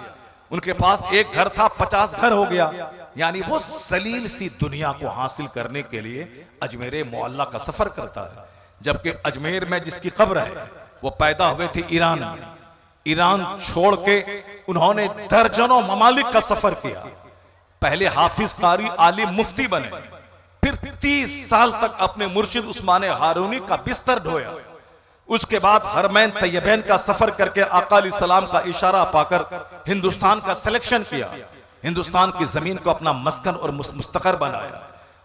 उनके पास एक घर था, 50 घर हो गया। यानी वो जलील सी दुनिया को हासिल करने के लिए अजमेर मोहल्ला का सफर करता है। जबकि अजमेर में जिसकी कब्र है वो पैदा हुए थे ईरान में। ईरान छोड़ के उन्होंने दर्जनों ममालिक का सफर किया। पहले हाफिज, कारी, आलिम, मुफ्ती बने, फिर 30 साल तक अपने मुर्शिद उस्मान हारूनी का बिस्तर ढोया। उसके बाद हरमैन तैयबैन का सफर करके आका अलैहिस्सलाम का इशारा पाकर हिंदुस्तान का सिलेक्शन किया। हिंदुस्तान की जमीन को अपना मस्कन और मुस्तकर बनाया।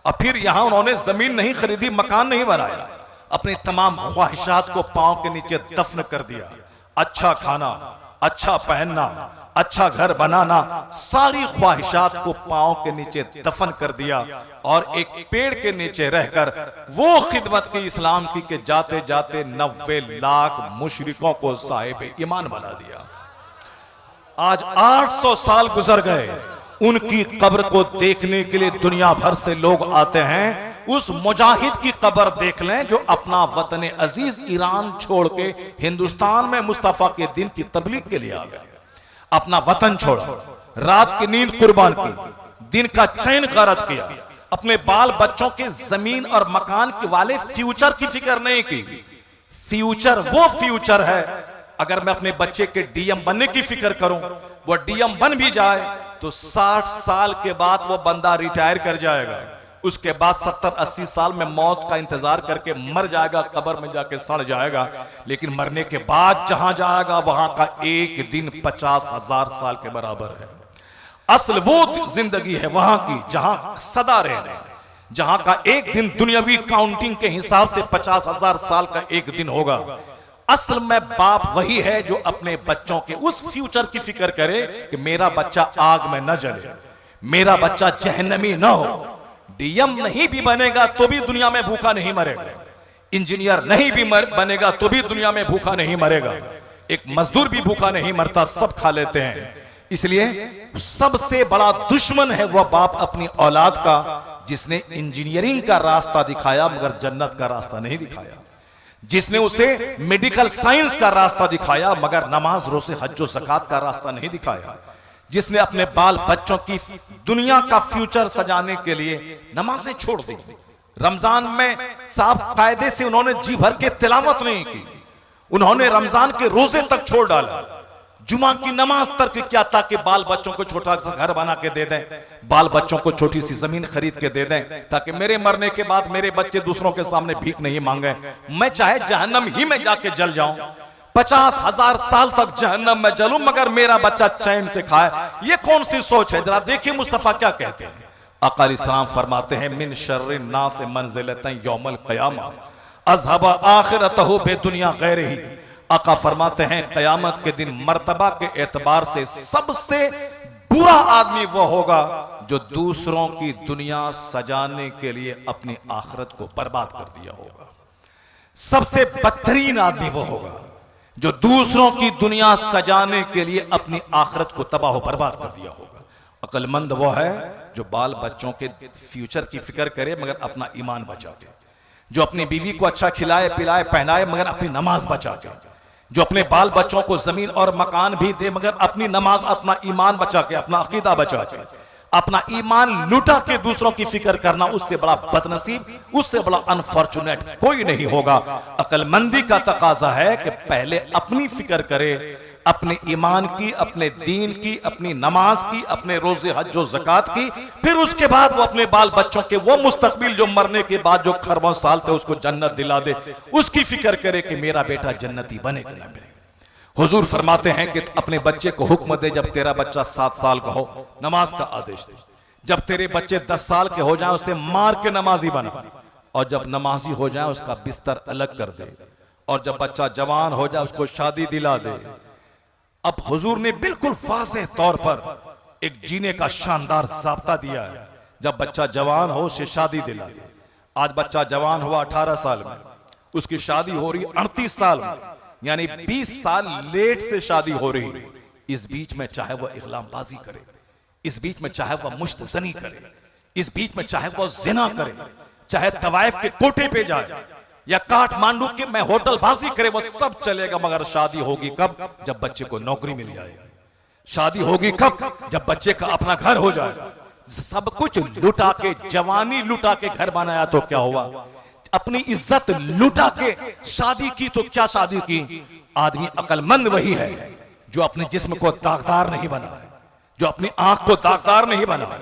और फिर यहां उन्होंने जमीन नहीं खरीदी, मकान नहीं बनाया, अपनी तमाम ख्वाहिशात को पांव के नीचे दफन कर दिया। अच्छा खाना, अच्छा पहनना, अच्छा घर बनाना, सारी ख्वाहिशात को पांव के नीचे दफन कर दिया और एक पेड़ के नीचे रहकर वो खिदमत की इस्लाम की कि जाते जाते 90 लाख मुशरिकों को साहिब ईमान बना दिया। आज 800 साल गुजर गए, उनकी कब्र को देखने के लिए दुनिया भर से लोग आते हैं। उस मुजाहिद की कब्र देख लें जो अपना वतन अजीज ईरान छोड़ के हिंदुस्तान में मुस्तफा के दिन की तबलीग के लिए आ गए। अपना वतन छोड़ा, रात की नींद कुर्बान की, दिन का चैन गारत किया, अपने बाल बच्चों के जमीन और मकान के वाले फ्यूचर की फिक्र नहीं की। फ्यूचर वो फ्यूचर है, अगर मैं अपने बच्चे के डीएम बनने की फिक्र करूं, वो डीएम बन भी जाए तो 60 साल के बाद वो बंदा रिटायर कर जाएगा। उसके बाद 70-80 साल में मौत का इंतजार करके मर जाएगा, कब्र में जाके सड़ जाएगा। लेकिन मरने के बाद जहां जाएगा वहां का एक दिन 50,000 साल के बराबर है। असल वो जिंदगी है वहां की जहां सदा रह रहे हैं, जहां का एक दिन दुनियावी काउंटिंग के हिसाब से 50,000 साल का एक दिन होगा। असल में बाप वही है जो अपने बच्चों के उस फ्यूचर की फिक्र करे कि मेरा बच्चा आग में न जले, मेरा बच्चा जहन्नमी न हो। डीएम नहीं भी बनेगा तो भी दुनिया में भूखा नहीं मरेगा, इंजीनियर नहीं भी बनेगा तो भी दुनिया में भूखा नहीं मरेगा, एक मजदूर भी भूखा नहीं मरता, सब खा लेते हैं। इसलिए सबसे बड़ा दुश्मन है वह बाप अपनी औलाद का जिसने इंजीनियरिंग का रास्ता दिखाया मगर जन्नत का रास्ता नहीं दिखाया, जिसने उसे मेडिकल साइंस का रास्ता दिखाया मगर नमाज, रोज़े, हज और ज़कात का रास्ता नहीं दिखाया, जिसने अपने बाल बच्चों की दुनिया का फ्यूचर सजाने के लिए नमाजें छोड़ दी। रमजान में साफ कायदे से उन्होंने जी भर के तिलावत नहीं की, उन्होंने रमजान के रोजे तक छोड़ डाला, जुमा की नमाज तर्क किया ताकि बाल बच्चों को छोटा सा घर बना के दे दें, बाल बच्चों को छोटी सी जमीन खरीद के दे दें ताकि मेरे मरने के बाद मेरे बच्चे दूसरों के सामने भीख नहीं मांगे, मैं चाहे जहन्नम ही में जाके जल जाऊं, 50,000 साल तक जहन्नम में जलूं मगर मेरा बच्चा चैन से खाए। ये कौन सी सोच है? जरा देखिए मुस्तफा क्या कहते हैं। आका अलैहिस्सलाम फरमाते हैं मिन शर्रि नास मंजिलतन यौमल क़यामा अज़हबा आखिरतहु बेदुनिया गैरिही। आका फरमाते हैं क़यामत के दिन मर्तबा के एतबार से सबसे बुरा आदमी वो होगा जो दूसरों की दुनिया सजाने के लिए अपनी आखिरत को बर्बाद कर दिया होगा। सबसे बदतरीन आदमी वो होगा जो दूसरों की दुनिया सजाने के लिए अपनी आखिरत को तबाह बर्बाद कर दिया होगा। अक्लमंद वो है जो बाल बच्चों के फ्यूचर की फिक्र करे मगर अपना ईमान बचा के, जो अपनी बीवी को अच्छा खिलाए पिलाए पहनाए मगर अपनी नमाज बचा के, जो अपने बाल बच्चों को जमीन और मकान भी दे मगर अपनी नमाज, अपना ईमान बचा के, अपना अकीदा बचा के, अपना ईमान लुटा के दूसरों की फिक्र करना, उससे बड़ा बदनसीब, उससे बड़ा अनफॉर्चुनेट कोई नहीं होगा। अक्लमंदी का तकाजा है कि पहले अपनी फिक्र करे, अपने ईमान की, अपने दीन की, अपनी नमाज की, अपने रोजे हज और ज़कात की, फिर उसके बाद वो अपने बाल बच्चों के वो मुस्तकबिल जो मरने के बाद जो खरबों साल थे उसको जन्नत दिला दे, उसकी फिक्र करे कि मेरा बेटा जन्नती बनेगा ना बनेगा। हुजूर फरमाते हैं कि अपने बच्चे को हुक्म दे जब तेरा बच्चा 7 साल का हो नमाज का आदेश दे, जब तेरे बच्चे 10 साल के हो जाए उसे मार के नमाजी बना, और जब नमाजी हो जाए उसका बिस्तर अलग कर दे, और जब बच्चा जवान हो जाए उसको शादी दिला दे। अब हुजूर ने बिल्कुल वाज़ेह तौर पर एक जीने का शानदार ज़ाब्ता दिया है, जब बच्चा जवान हो उसे शादी दिला दे। आज बच्चा जवान हुआ 18 साल में, उसकी शादी हो रही 38 साल में, यानी 20 साल लेट से शादी हो रही है। इस बीच में चाहे वह इग़लामबाजी करे, इस बीच में चाहे वह मुश्तज़नी करे, इस बीच में चाहे वह ज़िना करे, चाहे तवाइफ के कोटे पे जाए, या काठमांडू के मैं होटल बाजी करे, वो सब चलेगा, मगर शादी होगी कब? जब बच्चे को नौकरी मिल जाएगी। शादी होगी कब? जब बच्चे का अपना घर हो जाएगा। सब कुछ लुटा के, जवानी लुटा के घर बनाया तो क्या हुआ? अपनी इज्जत लुटा के शादी की तो क्या शादी की? आदमी अक्लमंद वही है जो अपने जिस्म को दागदार नहीं बनाए, जो अपनी आंख को दागदार नहीं बनाए,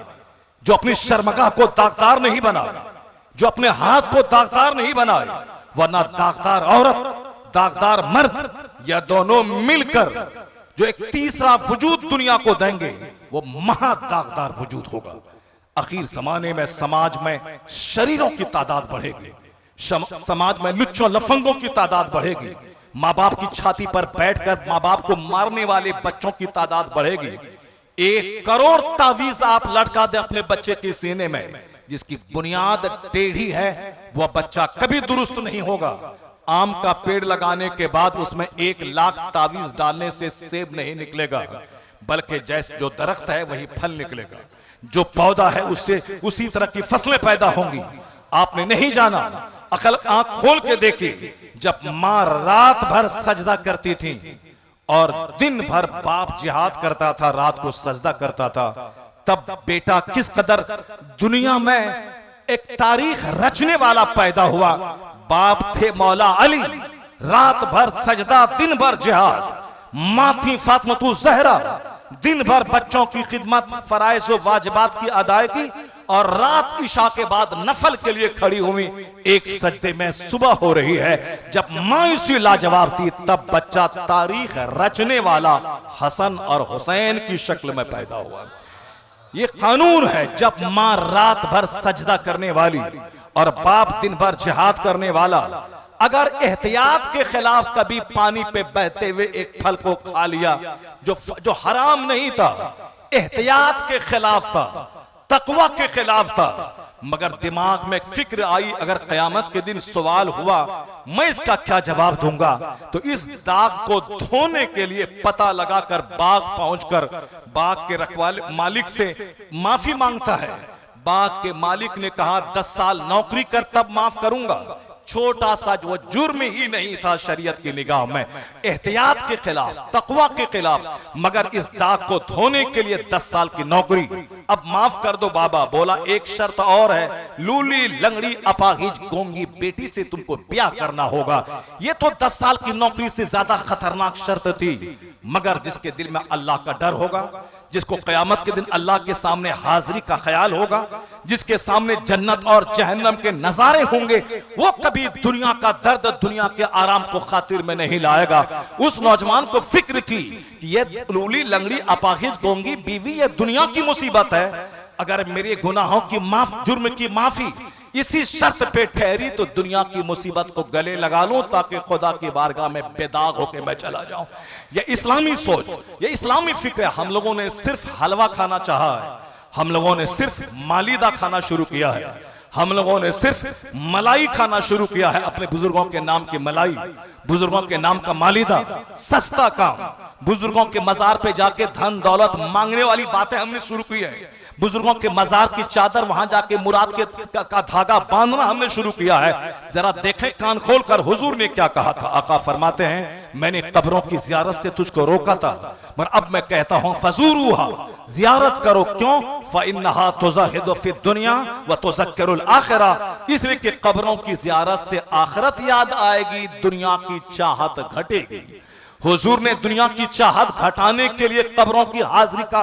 जो अपनी शर्मगाह को दागदार नहीं बनाए, जो अपने हाथ को दागदार नहीं बनाए। वरना दागदार औरत, दागदार मर्द, या दोनों मिलकर जो एक तीसरा वजूद दुनिया को देंगे, वो महा दागदार वजूद होगा। आखिर जमाने में समाज में शरीरों की तादाद बढ़ेगी, समाज में लुच्चों लफंगों की तादाद बढ़ेगी, माँ बाप की छाती पर बैठकर माँ बाप को मारने वाले बच्चों की तादाद बढ़ेगी। 1 करोड़ तावीज आप लटका दे अपने बच्चे के सीने में, जिसकी बुनियाद टेढ़ी है, वह बच्चा कभी दुरुस्त नहीं होगा। आम का पेड़ लगाने के बाद उसमें 1 लाख तावीज डालने से सेब नहीं निकलेगा, बल्कि जैसे जो दरख्त है वही फल निकलेगा, जो पौधा है उससे उसी तरह की फसलें पैदा होंगी। आपने नहीं जाना, अकल आंख खोल के देखी, जब मां रात भर सजदा करती थी और दिन भर बाप जिहाद करता था, रात को सजदा करता था, तब बेटा किस कदर दुनिया में एक तारीख रचने वाला पैदा हुआ। बाप थे मौला अली, रात भर सजदा, दिन भर जिहाद। मां थी फातिमा ज़हरा, दिन भर बच्चों की खिदमत, फराइज व वाजिबात की अदायगी, और रात इशा के बाद नफल के लिए खड़ी हुई। एक सजदे में सुबह हो रही है। जब मां इसी लाजवाब थी, तब बच्चा तारीख रचने वाला हसन और हुसैन की शक्ल में पैदा हुआ। ये कानून है, जब मां रात भर सजदा करने वाली और बाप दिन भर जिहाद करने वाला, अगर एहतियात के खिलाफ कभी पानी पे बहते हुए एक फल को खा लिया जो हराम नहीं था, एहतियात के खिलाफ था, तकवा के खिलाफ था, मगर दिमाग में फिक्र आई, अगर कयामत के दिन सवाल हुआ मैं इसका क्या जवाब दूंगा, तो इस दाग को धोने के लिए पता लगाकर बाग पहुंचकर बाग के रखवाले मालिक से माफी मांगता है। बाग के मालिक ने कहा 10 साल नौकरी कर तब माफ करूंगा। छोटा सा वो जुर्म ही नहीं था शरीयत की निगाह में, एहतियात के खिलाफ, तकवा के खिलाफ, मगर इस दाग को धोने के लिए 10 साल की नौकरी। अब माफ कर दो बाबा। बोला एक शर्त और है, लूली लंगड़ी अपाहिज गूंगी बेटी से तुमको ब्याह करना होगा। ये तो 10 साल की नौकरी से ज्यादा खतरनाक शर्त थी, मगर जिसके दिल में अल्लाह का डर होगा, जिसको कयामत के दिन अल्लाह के सामने हाजिरी का ख्याल होगा, जिसके सामने जन्नत और जहन्नम के नजारे होंगे, वो कभी दुनिया का दर्द, दुनिया के आराम को खातिर में नहीं लाएगा। उस नौजवान को फिक्र थी कि ये लूली लंगड़ी अपाहिज गोंगी बीवी ये दुनिया की मुसीबत है, अगर मेरे गुनाहों की जुर्म की माफी इसी शर्त पे ठहरी तो दुनिया की मुसीबत को गले लगा लूं, ताकि खुदा की बारगाह में बेदाग होकर मैं चला जाऊं। ये इस्लामी सोच, ये इस्लामी फिक्र है। हम लोगों ने सिर्फ हलवा खाना चाहा है, हम लोगों ने सिर्फ मालिदा खाना शुरू किया है, हम लोगों ने सिर्फ मलाई खाना शुरू किया है। अपने बुजुर्गों के नाम की मलाई, बुजुर्गों के नाम का मालिदा, सस्ता काम, बुजुर्गों के मजार पे जाके धन दौलत मांगने वाली बातें हमने शुरू की है। बुजुर्गों के मजार की चादर वहां जाके मुराद का धागा बांधना हमने शुरू किया है। जरा देखें कान खोलकर हुजूर ने क्या कहा था। आका फरमाते हैं, मैंने कब्रों की जियारत से तुझको रोका था, मगर अब मैं कहता हूं फजूरूहा, जियारत करो। क्यों? फइन्नहा तुज़हिदु फिद दुनिया व तुज़क्किरुल आखिरा, इसलिए कि कब्रों की जियारत से आखिरत याद आएगी, दुनिया की चाहत घटेगी। हुजूर ने दुनिया की चाहत घटाने के लिए कब्रों की हाजिरी का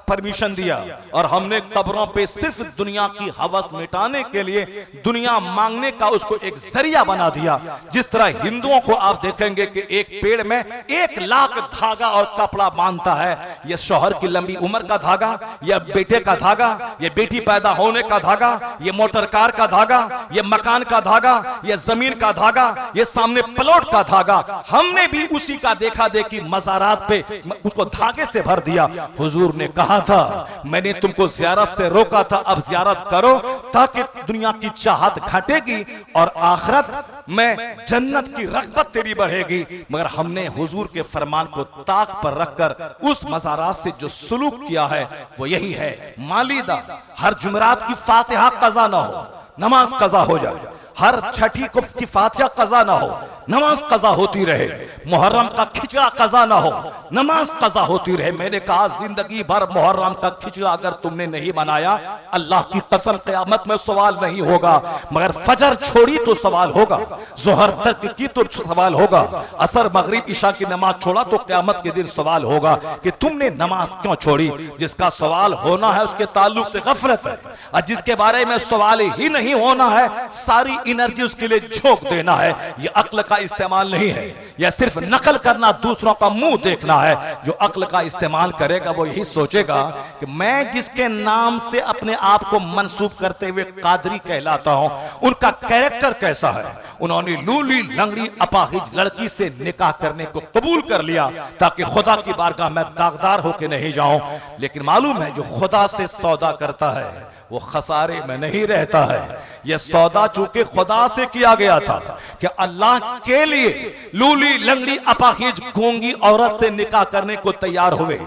परमिशन दिया, और हमने कब्रों पे सिर्फ दुनिया की हवस मिटाने के लिए दुनिया मांगने का उसको एक जरिया बना दिया। जिस तरह हिंदुओं को आप देखेंगे कि एक पेड़ में 1 लाख धागा और कपड़ा बांधता है, यह शौहर की लंबी उम्र का धागा, यह बेटे का धागा, यह बेटी पैदा होने का धागा, यह मोटर कार का धागा, यह मकान का धागा, यह जमीन का धागा, यह सामने प्लॉट का धागा, हमने भी उसी का देखा देखी मज़ारात पे उसको धागे से भर दिया। हुजूर ने कहा था, मैंने तुमको ज़ियारत से रोका था, अब ज़ियारत करो ताकि दुनिया की चाहत घटेगी और आखिरत में जन्नत की रग़बत तेरी बढ़ेगी। मगर हमने हुजूर के फरमान को ताक पर रखकर उस मज़ारात से जो सुलूक किया है वो यही है, मालिदा, हर जुमरात की फातिहा कज़ा ना हो, नमाज कज़ा हो जाए। हर छठी की फातिहा कज़ा ना हो, नमाज कज़ा होती रहे। मुहर्रम का खिचड़ा कज़ा ना हो, नमाज कज़ा होती रहे। मैंने कहा जिंदगी भर मुहर्रम का खिचड़ा अगर तुमने नहीं बनाया, अल्लाह की कसम क़यामत में सवाल नहीं होगा, मगर फजर छोड़ी तो सवाल होगा, ज़ोहर तक की तो सवाल होगा, असर मगरिब ईशा की नमाज छोड़ा तो क़यामत के दिन सवाल होगा कि तुमने नमाज क्यों छोड़ी। जिसका सवाल होना है उसके ताल्लुक से गफलत है, और जिसके बारे में सवाल ही नहीं होना है सारी एनर्जी उसके लिए झोंक देना है। यह अक्ल का इस्तेमाल नहीं है, यह सिर्फ नकल करना, दूसरों का मुंह देखना है। जो अक्ल का इस्तेमाल करेगा वो यही सोचेगा कि मैं जिसके नाम से अपने आप को मंसूब करते हुए कादरी कहलाता हूं, उनका कैरेक्टर कैसा है। उन्होंने लूली लंगड़ी अपाहिज लड़की से निकाह करने को कबूल कर लिया ताकि खुदा की बारगाह में दागदार होके नहीं जाऊं। लेकिन मालूम है जो खुदा से सौदा करता है वो खसारे में नहीं रहता है। यह सौदा चूंकि खुदा से किया गया था कि अल्लाह के लिए लूली लंगड़ी अपाहिज गूंगी औरत से निकाह करने को तैयार हुए।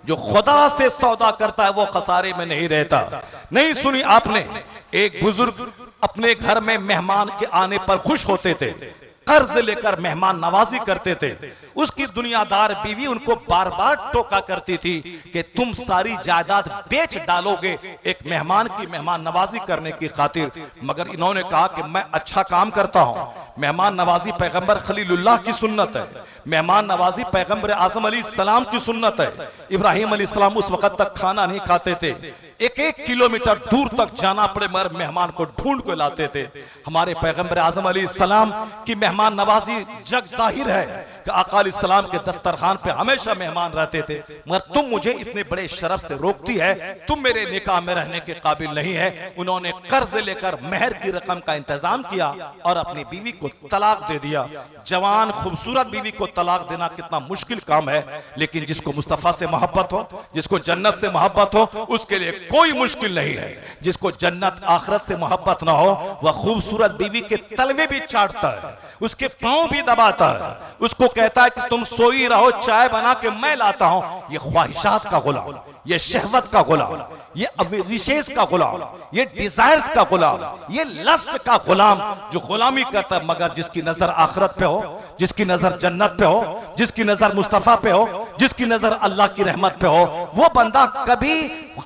जो खुदा से सौदा करता है वो खसारे में नहीं रहता। नहीं सुनी आपने, एक बुजुर्ग अपने घर में मेहमान के आने पर खुश होते थे, कर्ज लेकर मेहमान नवाजी करते थे। उसकी दुनियादार बीवी उनको बार बार टोका करती थी कि तुम सारी जायदाद बेच डालोगे एक मेहमान की मेहमान नवाजी करने की खातिर। मगर इन्होंने कहा कि मैं अच्छा काम करता हूं। मेहमान नवाजी पैगंबर खलीलुल्लाह की सुन्नत है, मेहमान नवाजी पैगंबर आज़म अलैहिस्सलाम की सुन्नत है। इब्राहिम अलैहिस्सलाम उस वक्त तक खाना नहीं खाते थे, एक एक किलोमीटर दूर तक जाना पड़े मगर मेहमान को ढूंढ के लाते थे। हमारे पैगंबर आज़म अलैहिस्सलाम की मेहमान नवाजी जग जाहिर है कि आका अलैहिस्सलाम के दस्तरखान पे हमेशा मेहमान रहते थे। मगर तुम मुझे इतने बड़े शरफ से रोकती है, तुम मेरे निकाह में रहने के काबिल नहीं है। उन्होंने कर्ज लेकर मेहर की रकम का इंतजाम किया और अपनी बीवी को तलाक दे दिया। जवान खूबसूरत बीवी को तलाक देना कितना मुश्किल काम है, लेकिन जिसको मुस्तफा से मोहब्बत हो, जिसको जन्नत से मोहब्बत हो, उसके लिए कोई मुश्किल नहीं है। जिसको जन्नत आखिरत से मोहब्बत ना हो वह खूबसूरत बीवी के तलवे भी चाटता है, उसके पांव भी दबाता है, उसको कहता है कि तुम सोई रहो, चाय बना के मैं लाता हूं। ये ख्वाहिशात का गुलाम, ये शहवत का गुलाम, ये विशेष का गुलाम, ये डिजायर्स का गुलाम, ये लस्ट का गुलाम जो गुलामी करता है। मगर जिसकी नजर आखिरत पे हो, जिसकी नजर जन्नत पे हो, जिसकी नजर मुस्तफा पे हो, जिसकी नजर अल्लाह की रहमत पे हो, वो बंदा कभी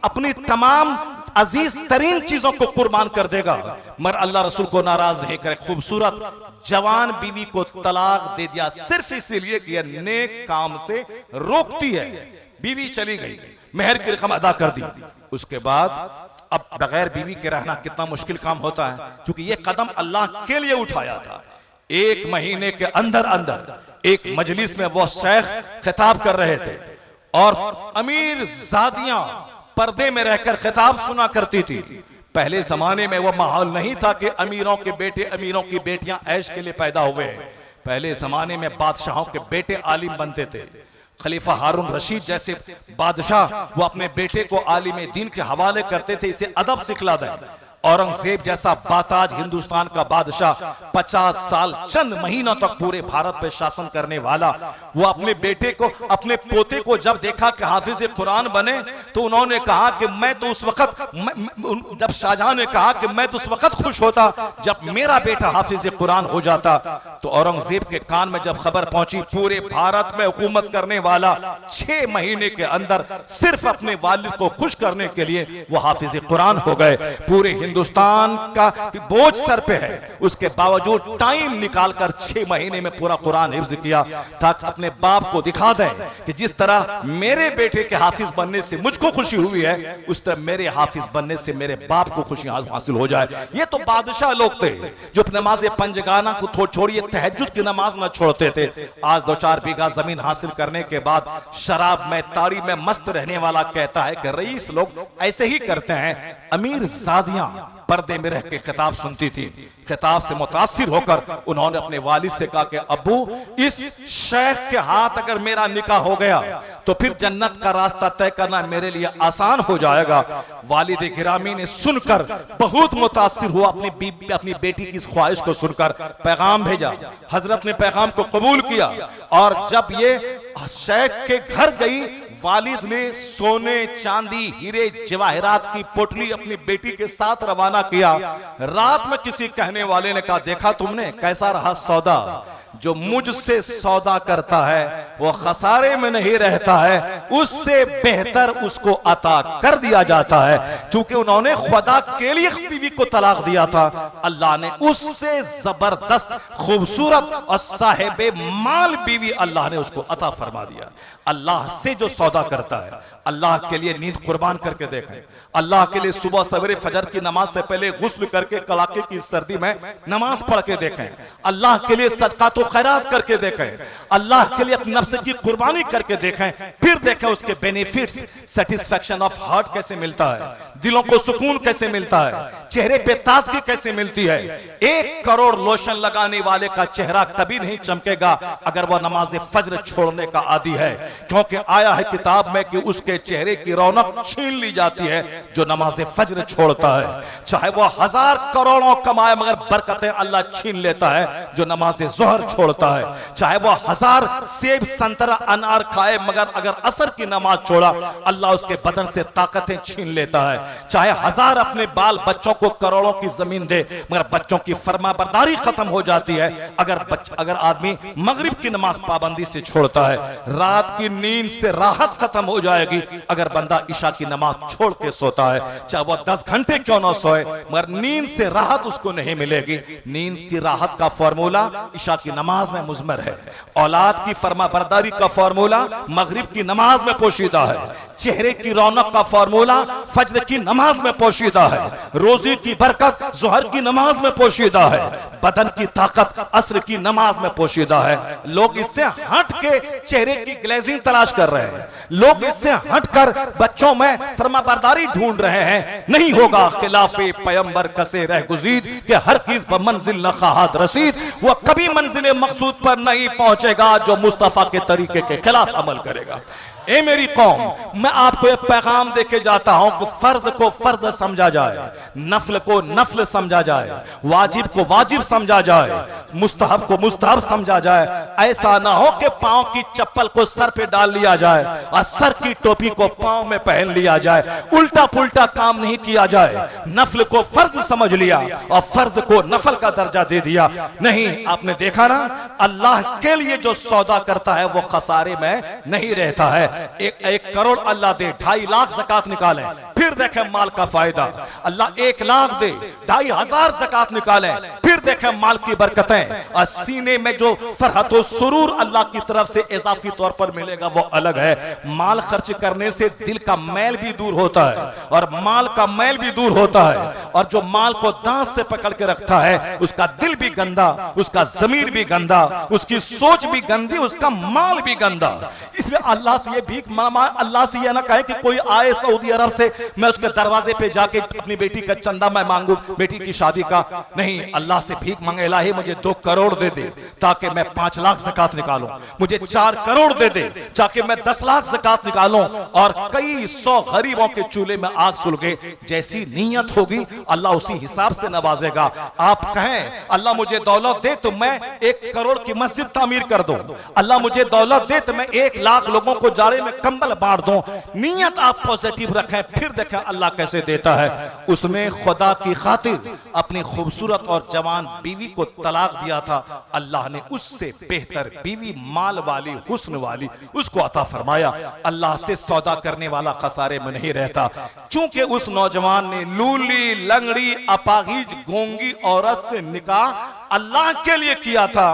अपनी तमाम अजीज तरीन चीजों को कुर्बान कर देगा। मगर अल्लाह रसूल को नाराज नहीं करे। खूबसूरत जवान बीवी को तलाक दे दिया सिर्फ इसीलिए कि यह नेक काम से रोकती है। बीवी चली गई, मेहर की रकम अदा कर दी। उसके बाद अब बगैर बीवी के रहना कितना मुश्किल काम होता है, क्योंकि यह कदम अल्लाह के लिए उठाया था। एक महीने के अंदर अंदर एक मजलिस में वो शेख खिताब कर रहे थे और अमीर ज़ादियां पर्दे में रहकर खिताब सुना करती थी। पहले जमाने में वो माहौल नहीं था कि अमीरों के बेटे अमीरों की बेटियां ऐश के लिए पैदा हुए। पहले जमाने में बादशाहों के बेटे आलिम बनते थे। खलीफा हारून रशीद जैसे बादशाह वो अपने बेटे को आलिम दीन के हवाले करते थे, इसे अदब सिखला दे। औरंगजेब जैसा बाताज हिंदुस्तान का बादशाह 50 साल चंद महीनों तक पूरे भारत पे शासन करने वाला, वो अपने बेटे को, अपने पोते को जब देखा कि हाफिज कुरान बने तो उन्होंने कहा कि मैं तो उस वक्त, जब शाहजहां ने कहा कि मैं तो उस वक्त खुश होता जब मेरा बेटा हाफिज कुरान हो जाता। तो औरंगजेब के कान में जब खबर पहुंची पूरे भारत में हुकूमत करने वाला 6 महीने के अंदर सिर्फ अपने वालिद को खुश करने के लिए वो हाफिज कुरान हो गए। पूरे हिंदुस्तान का बोझ सर पे है, उसके बावजूद टाइम निकालकर 6 महीने में पूरा कुरान हिफ्ज किया ताकि अपने बाप को दिखा दे कि जिस तरह मेरे बेटे के हाफिज बनने से मुझको खुशी हुई है, उस तरह मेरे हाफिज बनने से मेरे बाप को खुशी हासिल हो जाए। ये तो बादशाह लोग थे जो नमाज पंजगाना को छोड़िए तहज्जुद की नमाज न छोड़ते थे। आज 2-4 बीघा जमीन हासिल करने के बाद शराब में ताड़ी में मस्त रहने वाला कहता है कि रईस लोग ऐसे ही करते हैं। अमीर ज़ादियां पर्दे में रह के खिताब सुनती थी। खिताब से मुतासिर होकर उन्होंने अपने वालिद से कहा कि अब्बू, इस शेख के हाथ अगर मेरा निकाह हो गया तो फिर जन्नत का रास्ता तय करना मेरे लिए आसान हो जाएगा। वालिद गिरामी ने सुनकर बहुत मुतासिर हुआ, अपनी बेटी की इस ख्वाहिश को सुनकर पैगाम भेजा। हजरत ने पैगाम को कबूल किया और जब ये शेख के घर गई, वालिद ने सोने चांदी हीरे जवाहरात की पोटली अपनी बेटी के साथ रवाना किया। रात में किसी कहने वाले ने कहा, देखा तुमने कैसा रहा सौदा? जो मुझसे सौदा करता है वो खसारे में नहीं रहता है, उससे बेहतर उसको अता कर दिया जाता है। क्योंकि उन्होंने खुदा के लिए बीवी को तलाक दिया था, अल्लाह ने उससे जबरदस्त खूबसूरत और साहिबे माल बीवी अल्लाह ने उसको अता फरमा दिया। अल्लाह से जो सौदा करता है, अल्लाह के लिए नींद कुर्बान करके देखें, अल्लाह के लिए सुबह सवेरे फजर की नमाज से पहले गुस्ल करके कड़ाके की सर्दी में नमाज पढ़ के देखें, अल्लाह के लिए सदका तो खैरात करके देखें, अल्लाह के लिए अपने नफ्स की कुर्बानी करके देखें, फिर देखें उसके बेनिफिट्स, सेटिस्फैक्शन ऑफ हार्ट कैसे मिलता है, दिलों को सुकून कैसे मिलता है, चेहरे पे ताजगी कैसे मिलती है। 1 करोड़ लोशन लगाने वाले का चेहरा कभी नहीं चमकेगा अगर वह नमाज फज्र छोड़ने का आदी है, क्योंकि आया है किताब में कि उसके चेहरे की रौनक छीन ली जाती है जो नमाज फज्र छोड़ता है। चाहे वह 1000 करोड़ों कमाए मगर बरकतें अल्लाह छीन लेता है जो नमाज ज़ोहर छोड़ता है। चाहे वह 1000 सेब संतरा अनार खाए मगर अगर असर की नमाज छोड़ा अल्लाह उसके बदन से ताकतें छीन लेता है। चाहे 1000 अपने बाल बच्चों को करोड़ों की जमीन दे मगर बच्चों की फरमाबरदारी खत्म हो जाती है अगर आदमी मगरिब की नमाज पाबंदी से छोड़ता है। रात की नींद से राहत खत्म हो जाएगी अगर बंदा इशा की नमाज छोड़ के सोता है, चाहे वह 10 घंटे क्यों ना सोए मगर नींद से राहत उसको नहीं मिलेगी। नींद की राहत का फॉर्मूला इशा की नमाज में मुज़मर है, औलाद की फरमाबरदारी का फॉर्मूला मगरिब की नमाज में पोशीदा है, चेहरे की रौनक का फॉर्मूला फज्र की नमाज में पोशीदा है, रोजी की बरकत ज़ोहर की नमाज में पोशीदा है, बदन की ताकत असर की नमाज में पोशीदा है। लोग इससे हट के चेहरे की ग्लेजिंग तलाश कर रहे हैं, लोग इससे हटकर बच्चों में फरमाबरदारी ढूंढ रहे हैं। नहीं होगा खिलाफे पैगंबर कसे रह गुजीर के हर चीज पर मंजिल न खाहत रसीद, वह कभी मंजिल मकसूद पर नहीं पहुंचेगा जो मुस्तफा के तरीके के खिलाफ अमल करेगा। ए मेरी कौम, मैं आपको एक पैगाम देके जाता हूं कि फर्ज को फर्ज समझा जाए, नफल को नफल समझा जाए, वाजिब को वाजिब समझा जाए, मुस्तहब को मुस्तहब समझा जाए। ऐसा ना हो कि पांव की चप्पल को सर पे डाल लिया जाए और सर की टोपी को पांव में पहन लिया जाए, उल्टा पुल्टा काम नहीं किया जाए। नफल को फर्ज समझ लिया और फर्ज को नफल का दर्जा दे दिया। नहीं, आपने देखा ना, अल्लाह के लिए जो सौदा करता है वो खसारे में नहीं रहता है। 1 करोड़ अल्लाह दे, 2.5 लाख ज़कात निकालें, फिर देखें माल का फायदा। अल्लाह 1 लाख दे, 2500 ज़कात निकालें, फिर देखें माल की बरकतें। और सीने में जो फरहत और सुरूर अल्लाह की तरफ से इजाफी तौर पर मिलेगा वो अलग है। माल खर्च करने से दिल का मैल भी दूर होता है और माल का मैल भी दूर होता है, और जो माल को दांत से पकड़ के रखता है उसका दिल भी गंदा, उसका जमीर भी गंदा, उसकी सोच भी गंदी, उसका माल भी गंदा। इसलिए अल्लाह से ये भीख मांगे, अल्लाह से ये ना कहे कि कोई आए सऊदी अरब से मैं उसके दरवाजे पे जाके अपनी बेटी का चंदा मैं मांगू बेटी की शादी का। नहीं, अल्लाह से भीख मांगे, इलाही मुझे 2 करोड़ दे दे ताकि मैं 5 लाख ज़कात निकालूं, मुझे 4 करोड़ दे दे ताकि मैं 10 लाख ज़कात निकालूं और कई 100 गरीबों के चूल्हे में आग सुलगे। जैसी नीयत होगी अल्लाह उसी हिसाब से नवाजेगा। आप कहें अल्लाह मुझे दौलत दे तो मैं 1 करोड़ की मस्जिद तामीर कर दूं, अल्लाह मुझे दौलत दे तो मैं 1 लाख लोगों को जारे में कंबल बांट दूं। नीयत आप पॉजिटिव रखें, फिर देखें अल्लाह कैसे देता है। उसमें खुदा की खातिर अपनी खूबसूरत और जवान बीवी को तलाक दिया था, अल्लाह ने उससे बेहतर बीवी, माल वाली, हुस्न वाली उसको अता फरमाया। अल्लाह से सौदा करने वाला खसारे में नहीं रहता। चूंकि उस नौजवान ने लूली, लंगड़ी, अपाहिज, गोंगी औरत से निकाह अल्लाह के लिए किया था,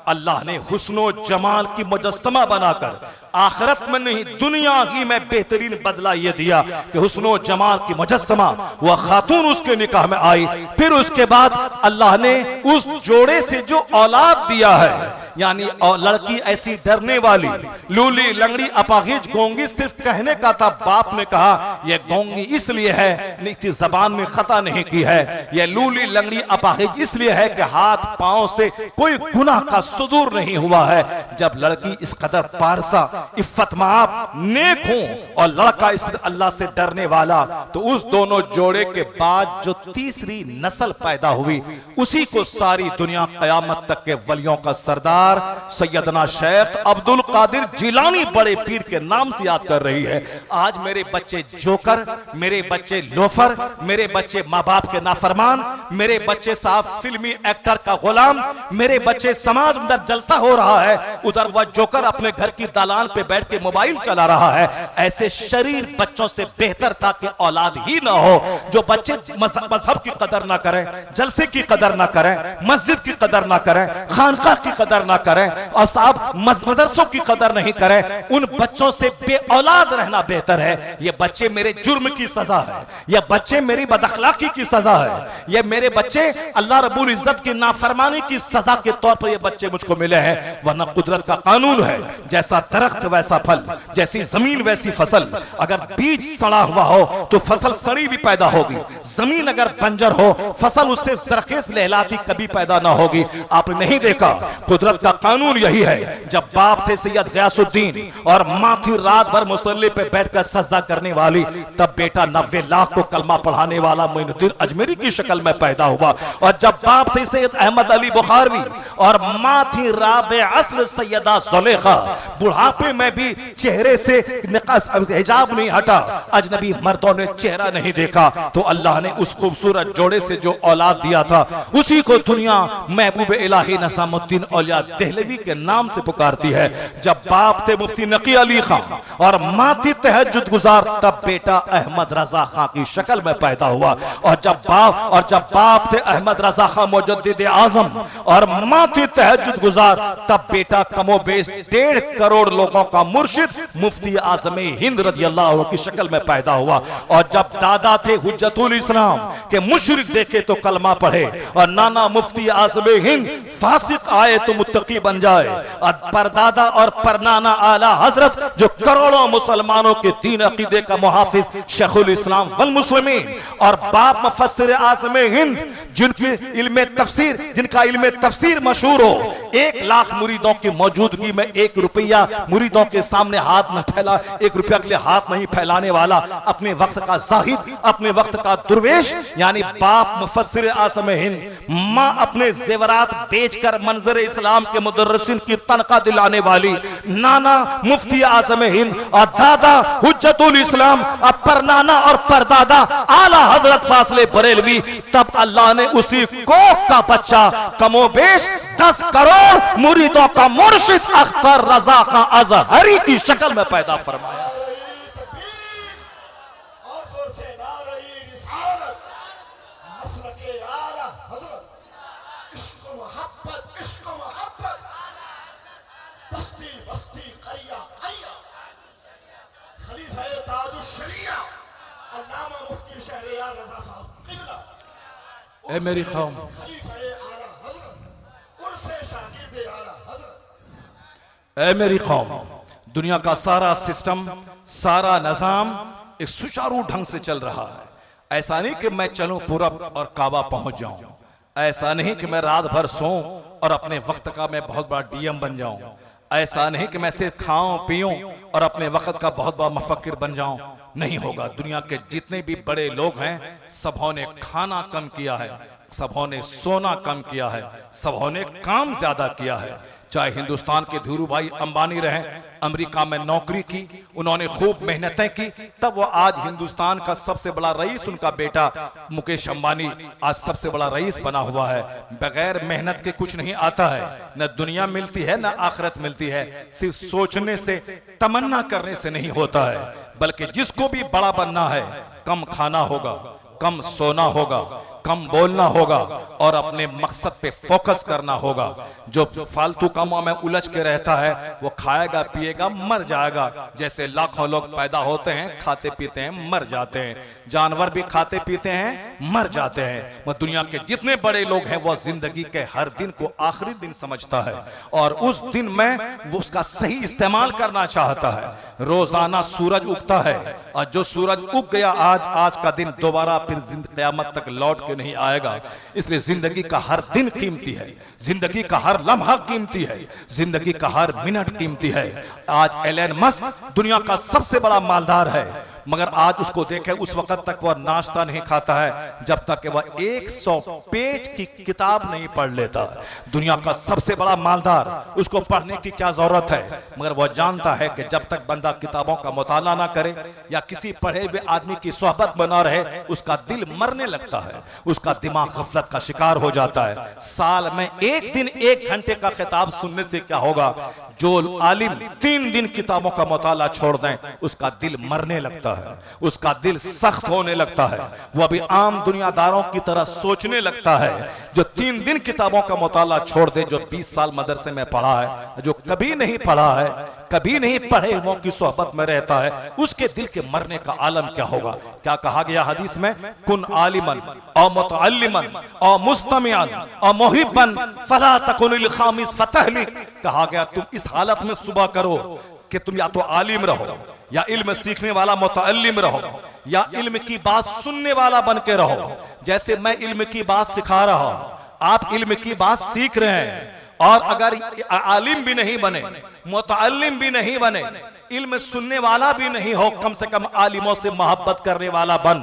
अल्लाह ने हुस्नो जमाल की मुजस्समा बनाकर आखिरत में नहीं दुनिया ही में बेहतरीन बदला यह दिया कि हुस्नो जमाल की मुजस्समा वह खातून उसके निकाह में आई। फिर उसके बाद अल्लाह ने उस जोड़े से जो औलाद दिया है, यानी लड़की ऐसी डरने वाली, लूली, लंगड़ी, अपाहिज, गोंगी सिर्फ कहने का था। बाप ने कहा यह गोंगी इसलिए है, नीचे जबान में खता नहीं की है, यह लूली, लंगड़ी, अपाहिज इसलिए है कि हाथ पांव से कोई गुनाह का सुदूर नहीं हुआ है। जब लड़की इस कदर पारसा, इफ्फत माप, नेक हो और लड़का इस अल्लाह से डरने वाला, तो उस दोनों जोड़े के बाद जो तीसरी नस्ल पैदा हुई उसी को सारी दुनिया कयामत तक के वलियों का सरदार सरकार सैयदना शेख अब्दुल कादिर जिलानी बड़े पीर के नाम से याद कर रही है। आज मेरे बच्चे जोकर, मेरे बच्चे लोफर, मेरे बच्चे माँ बाप के नाफरमान, मेरे बच्चे साहब फिल्मी एक्टर का गुलाम, मेरे बच्चे समाज में जलसा हो रहा है, उधर वह जोकर अपने घर की दालान पे बैठ के मोबाइल चला रहा है। ऐसे शरीर बच्चों से बेहतर था कि औलाद ही ना हो। जो बच्चे मजहब की कदर ना करें, जलसे की कदर ना करें, मस्जिद की कदर ना करें, खानका की कदर ना करें और साहब मदरसों की कदर नहीं करें, उन बच्चों से बे औलाद रहना बेहतर है। ये बच्चे मेरे जुर्म की सजा है, ये बच्चे मेरी बदअखलाकी की सजा है, ये मेरे बच्चे अल्लाह रब्बुल इज्जत की नाफरमानी की सजा के तौर पर ये बच्चे मुझको मिले हैं। वरना कुदरत का कानून है, जैसा दरख्त वैसा फल, जैसी जमीन वैसी फसल। अगर बीज सड़ा हुआ हो तो फसल सड़ी भी पैदा होगी, जमीन अगर बंजर हो फसल उससे जरखेज लहलाती कभी पैदा ना होगी। आपने नहीं देखा, कुदरत का कानून यही है। जब बाप थे सैयद गयासुद्दीन और मां थी रात भर मुसल्ले पे बैठकर सजदा करने वाली, तब बेटा 90 लाख को कलमा पढ़ाने वाला मोइनुद्दीन अजमेरी की शक्ल में पैदा हुआ। और जब बाप थे सैयद अहमद अली बुखारवी और मां थी राबे अस्र सैयदा जुलेखा, बुढ़ापे में भी चेहरे से हिजाब नहीं हटा, अजनबी मर्दों ने चेहरा नहीं देखा, तो अल्लाह ने उस खूबसूरत जोड़े से जो औलाद दिया था उसी को दुनिया महबूब इलाही नसामुद्दीन औलिया देहलवी के नाम से पुकारती है। जब बाप थे मुफ्ती नकी अली खान और मां थी तहज्जुद गुजार, तब बेटा अहमद रजा खां की शक्ल में पैदा हुआ। और जब बाप थे अहमद रजा खां मुजद्दिद आजम और मां थी तहज्जुद गुजार, तब बेटा कमोबेश 1.5 करोड़ लोगों का मुर्शिद मुफ्ती आजम हिंद रज़ियल्लाहु की शक्ल में पैदा हुआ। और जब दादा थे हुज्जतुल इस्लाम के मुशरिक देखे तो कलमा पढ़े, और नाना मुफ्ती आजम हिंद फासिक आए तो मुत्तकी बन जाए, और परदादा और परनाना आला हजरत जो करोड़ों मुसलमानों के दीन अकीदे का मुहाफिज शेखुल इस्लाम वल मुस्लिमीन, और बाप मुफस्सिर आजम हिंद जिनका इल्मे तफसीर मशहूर हो, 1 लाख मुरीदों की मौजूदगी में 1 रुपया मुरीदों के सामने हाथ न फैला, 1 रुपया के लिए हाथ नहीं फैलाने वाला, अपने वक्त का जाहिद, अपने वक्त का दुर्वेश, यानी बाप मुफस्सिर आज़म हिंद, माँ अपने जेवरात बेचकर मंजर इस्लाम के मुदर्रिसिन की तनख्वाह दिलाने वाली, नाना मुफ्ती आज़म हिंद और दादा हुज्जतुल इस्लाम, अब परनाना और परदादा आला हजरत फासले बरेलवी। तब अल्लाह ने उसी कोख का बच्चा कमोबेश 10 करोड़ मुरीदों का मुर्शिद अख्तर रजा खां अजहरी की शक्ल में पैदा फरमाया। ए मेरी कौम, ए मेरी कौम, दुनिया का सारा सिस्टम, सारा निजाम एक सुचारू ढंग से चल रहा है। ऐसा नहीं कि मैं चलूं पूरब और काबा पहुंच जाऊं, ऐसा नहीं कि मैं रात भर सोऊं और अपने वक्त का मैं बहुत बड़ा डीएम बन जाऊं, ऐसा नहीं कि मैं सिर्फ खाऊं पीऊं और अपने वक्त का बहुत बड़ा मुफक्किर बन जाऊं। नहीं होगा। दुनिया के जितने भी बड़े लोग हैं सबों ने खाना कम किया है, सबों ने सोना कम किया है, सबों ने काम ज्यादा किया है। चाहे हिंदुस्तान के धीरू भाई अंबानी रहे, अमेरिका में नौकरी की, उन्होंने खूब मेहनतें की, तब वो आज हिंदुस्तान का सबसे बड़ा रईस, उनका बेटा मुकेश अंबानी आज सबसे बड़ा रईस बना हुआ है। बगैर मेहनत के कुछ नहीं आता है, न दुनिया मिलती है न आखिरत मिलती है। सिर्फ सोचने से, तमन्ना करने से नहीं होता है, बल्कि जिसको भी बड़ा बनना है कम खाना होगा, कम सोना होगा, कम बोलना होगा और अपने मकसद पे फोकस करना होगा। जो फालतू कामों में उलझ के रहता है वो खाएगा पिएगा मर जाएगा। जैसे लाखों लोग पैदा होते हैं, खाते पीते हैं, मर जाते हैं, जानवर भी खाते पीते हैं, मर जाते हैं। वो दुनिया के जितने बड़े लोग हैं वो जिंदगी के हर दिन को आखिरी दिन समझता है और उस दिन में वो उसका सही इस्तेमाल करना चाहता है। रोजाना सूरज उगता है और जो सूरज उग गया आज का दिन दोबारा फिर क़यामत तक लौट के नहीं आएगा। इसलिए जिंदगी का हर दिन कीमती है, जिंदगी का हर लम्हा कीमती है, जिंदगी का हर मिनट कीमती है। आज एलन मस्क दुनिया का सबसे बड़ा मालदार है, मगर आज उसको देखे उस वक्त तक वह नाश्ता नहीं खाता है जब तक कि वह 100 पेज की किताब नहीं पढ़ लेता। दुनिया का सबसे बड़ा मालदार, उसको पढ़ने की क्या जरूरत है, मगर वह जानता है कि जब तक बंदा किताबों का मुताला ना करे या किसी पढ़े हुए आदमी की सोहबत बना रहे, उसका दिल मरने लगता है, उसका दिमाग गफलत का शिकार हो जाता है। साल में एक दिन 1 घंटे का खिताब सुनने से क्या होगा? जो आलिम 3 दिन किताबों का मुताला छोड़ दें, उसका दिल मरने लगता है, उसका दिल सख्त होने लगता है, वह भी आम दुनियादारों की तरह सोचने लगता है। जो 3 दिन किताबों का मुताला छोड़ दे, जो 20 साल मदरसे में पढ़ा है, जो कभी नहीं पढ़ा है, कभी नहीं पढ़े हुओं की सोहबत में रहता है, उसके दिल के मरने का आलम क्या होगा? क्या कहा गया हदीस में? कुन आलिमन और मुतअल्लिमन और मुस्तमिअन और मुहिब्बन फला तकुनिल खामिस फतहलिक। कहा गया तुम इस हालत में सुबह करो कि तुम या तो आलिम रहो, या इल्म सीखने वाला मुतअल्लिम रहो, या इल्म की बात सुनने वाला बन के रहो। जैसे मैं इल्म की बात सिखा रहा हूं, आप इल्म की बात सीख रहे हैं, और अगर आलिम भी नहीं बने, मुतअल्लिम भी नहीं बने, इल्म सुनने वाला भी नहीं हो, कम से कम आलिमों से मोहब्बत करने वाला बन।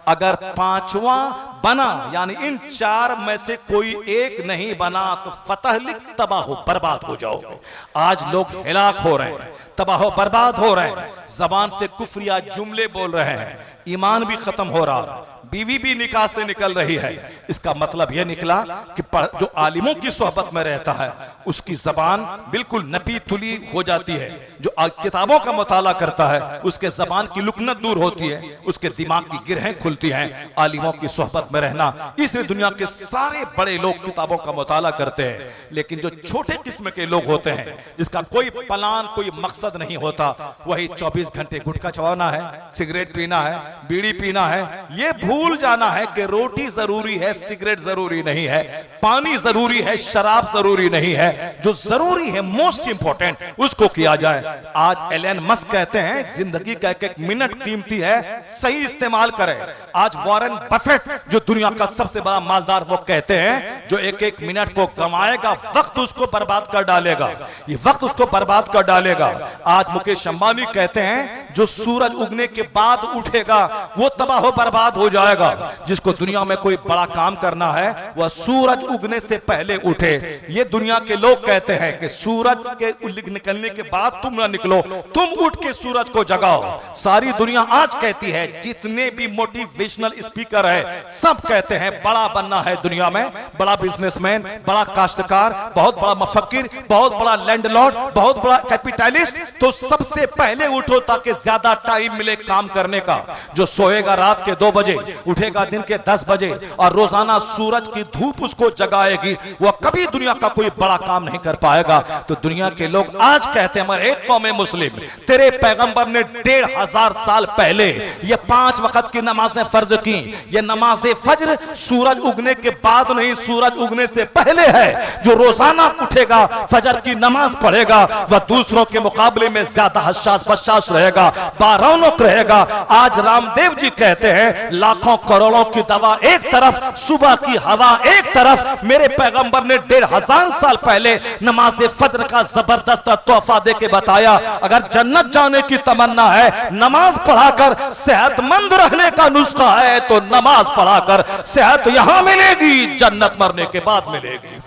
अगर 5वां बना, यानी इन 4 में से कोई एक नहीं बना, तो फतहलिक, तबाह हो बर्बाद हो जाओगे। आज लोग हिलाक हो रहे हैं, तबाह बर्बाद हो रहे हैं, जबान से कुफ्रिया जुमले बोल रहे हैं, ईमान भी खत्म हो रहा है, बीवी भी निकाह से निकल रही है। इसका मतलब यह निकला कि जो आलिमों की सोहबत में रहता है, उसकी जबान बिल्कुल नपी तुली हो जाती है। जो किताबों का मुताला करता है, उसके जबान की लुकनत दूर होती है, उसके दिमाग की गिरहें खुलती हैं। आलिमों की सोहबत में रहना, इसलिए दुनिया के सारे बड़े लोग किताबों का मुताला करते हैं, लेकिन जो छोटे किस्म के लोग होते हैं, जिसका कोई प्लान, कोई मकसद नहीं होता, वही 24 घंटे गुटखा चबाना है, सिगरेट पीना है, बीड़ी पीना है। ये भूल जाना है कि रोटी जरूरी है, सिगरेट जरूरी नहीं है, पानी जरूरी है, शराब जरूरी नहीं है। जो जरूरी है, मोस्ट इंपॉर्टेंट, उसको किया जाए। आज एलन मस्क कहते हैं जिंदगी का एक मिनट कीमती है, सही इस्तेमाल करें। आज वॉरेन बफेट, जो दुनिया का सबसे बड़ा मालदार, वो कहते हैं जो एक मिनट को गंवाएगा, वक्त उसको बर्बाद कर डालेगा, ये वक्त उसको बर्बाद कर डालेगा। आज मुकेश अंबानी कहते हैं जो सूरज उगने के बाद उठेगा, वो तबाह बर्बाद हो जाएगा। जिसको दुनिया में कोई बड़ा काम करना है, वह सूरज उगने से पहले उठे। ये दुनिया के लोग कहते हैं कि सूरज के निकलने के बाद तुम ना निकलो, तुम उठ के सूरज को जगाओ। सारी दुनिया आज कहती है, जितने भी मोटिवेशनल स्पीकर है, सब कहते हैं बड़ा बनना है दुनिया में, बड़ा बिजनेसमैन, बड़ा काश्तकार, बहुत बड़ा मफक्किर, बहुत बड़ा लैंडलॉर्ड, बहुत बड़ा कैपिटलिस्ट। तो सबसे पहले उठो ताकि ज्यादा टाइम मिले काम करने का। जो सोएगा रात के 2 बजे, उठेगा दिन के 10 बजे, और रोजाना सूरज की धूप उसको जगाएगी, वह कभी दुनिया का कोई बड़ा काम नहीं कर पाएगा। तो दुनिया के लोग आज कहते हैं, हमारे एक कौम मुस्लिम, तेरे पैगंबर ने 1500 साल पहले ये 5 वक्त की नमाजें फर्ज की। ये नमाज़े फज्र सूरज उगने के बाद नहीं, सूरज उगने से पहले है। जो रोजाना उठेगा, फजर की नमाज पढ़ेगा, वह दूसरों के मुकाबले में ज्यादा हशाश बशाश रहेगा, बारौनक रहेगा। आज रामदेव जी कहते हैं, लाखों करोड़ों की दवा एक तरफ, सुबह की हवा एक तरफ। मेरे पैगंबर ने 1500 साल पहले नमाज फज्र का जबरदस्त तोहफा दे के बताया, अगर जन्नत जाने की तमन्ना है, नमाज पढ़ाकर सेहतमंद रहने का नुस्खा है, तो नमाज पढ़ाकर सेहत यहां मिलेगी, जन्नत मरने के बाद मिलेगी।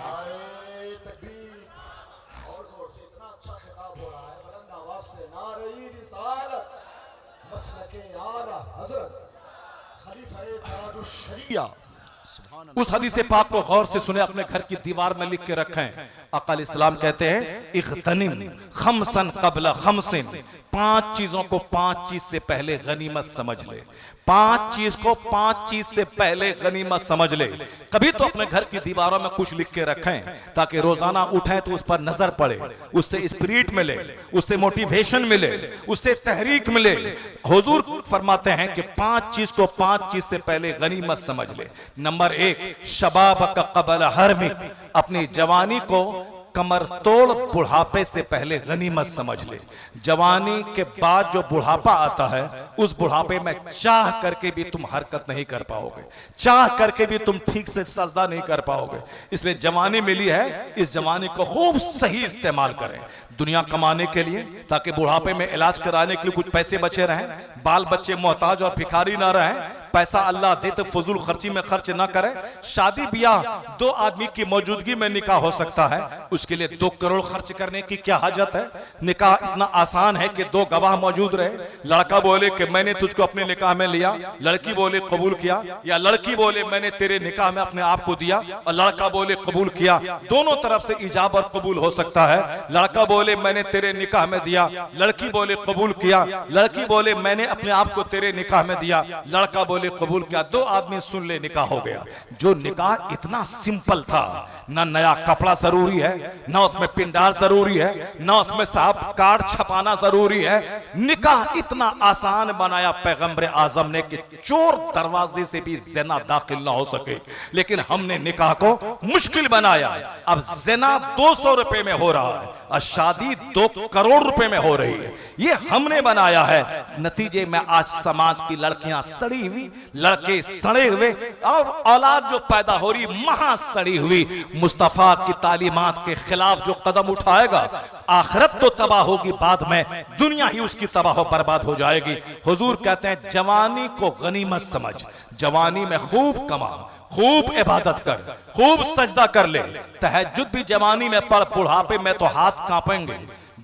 उस हदीस पाक को गौर से सुने, अपने घर की दीवार में लिख के रखें। अक़ल इस्लाम कहते हैं, इग़्तनिम खमसन क़ब्ल खमसिन, 5 चीजों को 5 चीज से पहले गनीमत समझ ले। 5 चीज को 5 चीज से पहले गनीमत समझ ले। कभी तो अपने घर की दीवारों में कुछ लिख के रखें, ताकि रोजाना उठें तो उस पर नजर पड़े, उससे स्पिरिट मिले, उससे मोटिवेशन मिले, उससे तहरीक मिले। हुजूर फरमाते हैं कि 5 चीज को 5 चीज से पहले गनीमत समझ ले। नंबर 1, शबाब का क़ब्ल हरमिक, अपनी जवानी को कमर तोड़ बुढ़ापे से पहले गनीमत समझ ले। जवानी के बाद जो बुढ़ापा आता है, उस बुढ़ापे में चाह करके भी तुम हरकत नहीं कर पाओगे, चाह करके भी तुम ठीक से सजदा नहीं कर पाओगे। इसलिए जवानी मिली है, इस जवानी को खूब सही इस्तेमाल करें दुनिया कमाने के लिए, ताकि बुढ़ापे में इलाज कराने के लिए कुछ पैसे बचे रहें, बाल बच्चे मोहताज और भिखारी ना रहें, पैसा अल्लाह दे तो फजूल खर्ची में खर्च ना करें। शादी ब्याह दो आदमी की मौजूदगी में निकाह हो सकता है, उसके लिए 2 करोड़ खर्च करने की क्या हाजत है। निकाह इतना आसान है कि 2 गवाह मौजूद रहे, लड़का बोले कि मैंने तुझको अपने निकाह में लिया, लड़की बोले कबूल किया, या लड़की बोले मैंने तेरे निकाह में अपने आप को दिया और लड़का बोले कबूल किया। दोनों तरफ से इजाब और कबूल हो सकता है। लड़का बोले मैंने तेरे निकाह में दिया, लड़की बोले कबूल किया, लड़की बोले मैंने अपने आप को तेरे निकाह में दिया, लड़का बोले कबूल किया, 2 आदमी सुन ले निकाह हो गया। जो निकाह इतना सिंपल था, ना नया कपड़ा जरूरी है, ना उसमें पिंडार जरूरी है, ना उसमें साहब कार्ड छपाना जरूरी है, निकाह इतना आसान बनाया पैगंबर आजम ने कि चोर दरवाजे से भी ज़िना दाखिल ना हो सके। लेकिन हमने निकाह को मुश्किल बनाया। अब ज़िना 200 रुपए में हो रहा है और शादी 2 करोड़ रुपए में हो रही है। ये हमने बनाया है। नतीजे में आज समाज की लड़कियां सड़ी हुई, लड़के सड़े हुए और औलाद जो पैदा हो रही महा सड़ी हुई। मुस्तफा की तालीमात के खिलाफ जो कदम उठाएगा, आखिरत तो तबाह होगी, बाद में दुनिया ही उसकी तबाह बर्बाद हो जाएगी। हुजूर कहते हैं जवानी को गनीमत समझ, जवानी में खूब कमा, खूब इबादत कर, खूब सजदा कर ले। तहज्जुद भी जवानी में पढ़, बुढ़ापे में तो हाथ कांपेंगे,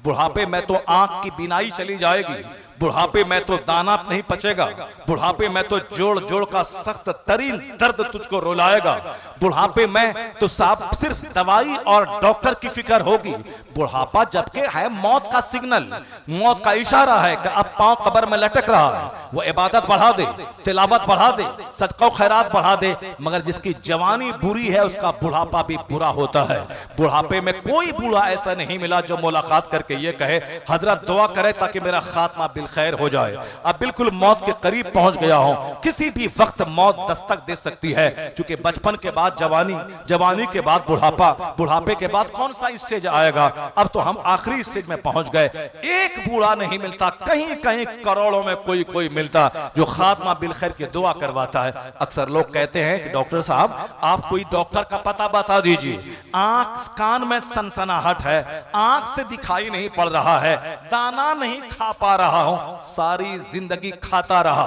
बुढ़ापे में तो आंख की बीनाई चली जाएगी, बुढ़ापे में तो दाना नहीं पचेगा, बुढ़ापे में तो जोड़ जोड़ का सख्त तरीन दर्द तुझको रुलाएगा, बुढ़ापे में तो साहब सिर्फ दवाई और डॉक्टर की फिक्र होगी। बुढ़ापा जबकि है मौत का सिग्नल, मौत का इशारा है कि अब पांव कब्र में लटक रहा है, वो इबादत बढ़ा दे, तिलावत बढ़ा दे, सदका खैरात बढ़ा दे। मगर जिसकी जवानी बुरी है उसका बुढ़ापा भी बुरा होता है। बुढ़ापे में कोई बूढ़ा ऐसा नहीं मिला जो मुलाकात करके ये कहे हजरत दुआ करे ताकि मेरा खात्मा खैर हो जाए। अब बिल्कुल मौत के करीब पहुंच गया हूं, किसी भी वक्त मौत दस्तक दे सकती है। क्योंकि बचपन के बाद जवानी, जवानी के बाद बुढ़ापा, बुढ़ापे के बाद कौन सा स्टेज आएगा। अब तो हम आखिरी स्टेज में पहुंच गए। एक बूढ़ा नहीं मिलता, कहीं कहीं करोड़ों में कोई कोई मिलता जो खात्मा बिल खैर की दुआ करवाता है। अक्सर लोग कहते हैं कि डॉक्टर साहब आप कोई डॉक्टर का पता बता दीजिए, आंख कान में सनसनाहट है, आंख से दिखाई नहीं पड़ रहा है, दाना नहीं खा पा रहा हूं, सारी जिंदगी खाता रहा,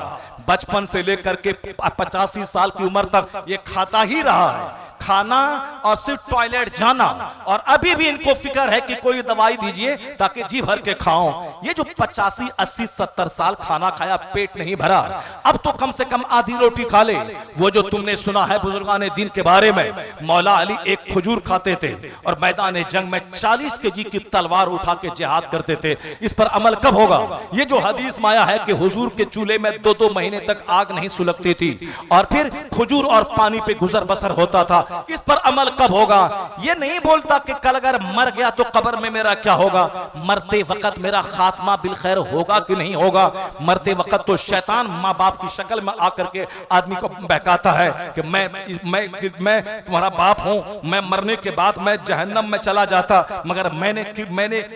बचपन से लेकर के 85 साल की उम्र तक ये खाता ही रहा है, खाना और सिर्फ टॉयलेट जाना, और अभी भी इनको फिक्र है कि कोई दवाई दीजिए ताकि जी भर के खाऊं। ये जो 85, 80, 70 साल खाना खाया पेट नहीं भरा, अब तो कम से कम आधी रोटी खा ले। वो जो तुमने सुना है बुजुर्गान दीन के बारे में, मौला अली एक खजूर खाते थे और मैदान जंग में 40 केजी की तलवार उठा के जिहाद करते थे। इस पर अमल कब होगा? ये जो हदीस माया है कि हुजूर के चूल्हे में 2-2 महीने तक आग नहीं सुलगती थी और फिर खजूर और पानी पे गुजर बसर होता था, इस पर अमल कब होगा? ये नहीं बोलता कि कल अगर मर गया तो कब्र में मेरा क्या होगा, मरते वक्त मेरा खात्मा बिल खैर होगा कि नहीं होगा। मरते वक्त तो शैतान माँ बाप की शक्ल में आकर के आदमी को बहकाता है कि मैं तुम्हारा बाप हूं, मैं मरने के बाद मैं जहन्नम में चला जाता, मगर मैंने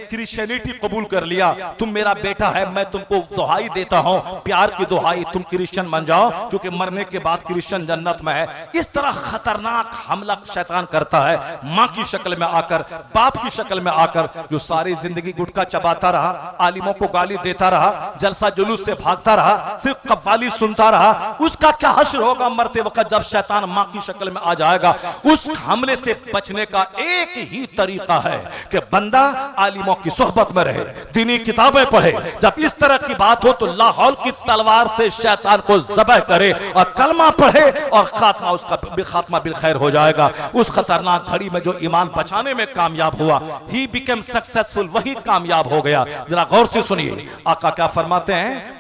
क्रिश्चियनिटी कबूल कर लिया, तुम मेरा बेटा है, मैं तुमको दुहाई देता हूं, प्यार की दुहाई, तुम क्रिश्चियन बन जाओ क्योंकि मरने के बाद क्रिश्चियन जन्नत में है। इस तरह खतरनाक हमला शैतान करता है, मां की शक्ल में आकर, बाप की शक्ल में आकर, जो सारी जिंदगी गुटखा चबाता रहा, आलिमों को गाली देता रहा, जलसा जुलूस से भागता रहा, सिर्फ कव्वाली सुनता रहा, उसका क्या हश्र होगा मरते वक्त जब शैतान मां की शक्ल में आ जाएगा। उस हमले से बचने का एक ही तरीका है कि बंदा आलिमों की सोहबत में रहे, दीनी किताबें पढ़े। जब इस तरह की बात हो तो लाहौल की तलवार से शैतान को ज़बह करे और कलमा पढ़े और खात्मा उसका खात्मा बिल खैर हो जाएगा। उस खतरनाक घड़ी में जो ईमान बचाने में कामयाब हुआ, ही बिकम सक्सेसफुल, वही कामयाब हो गया। जरा गौर से सुनिए आका क्या फरमाते हैं,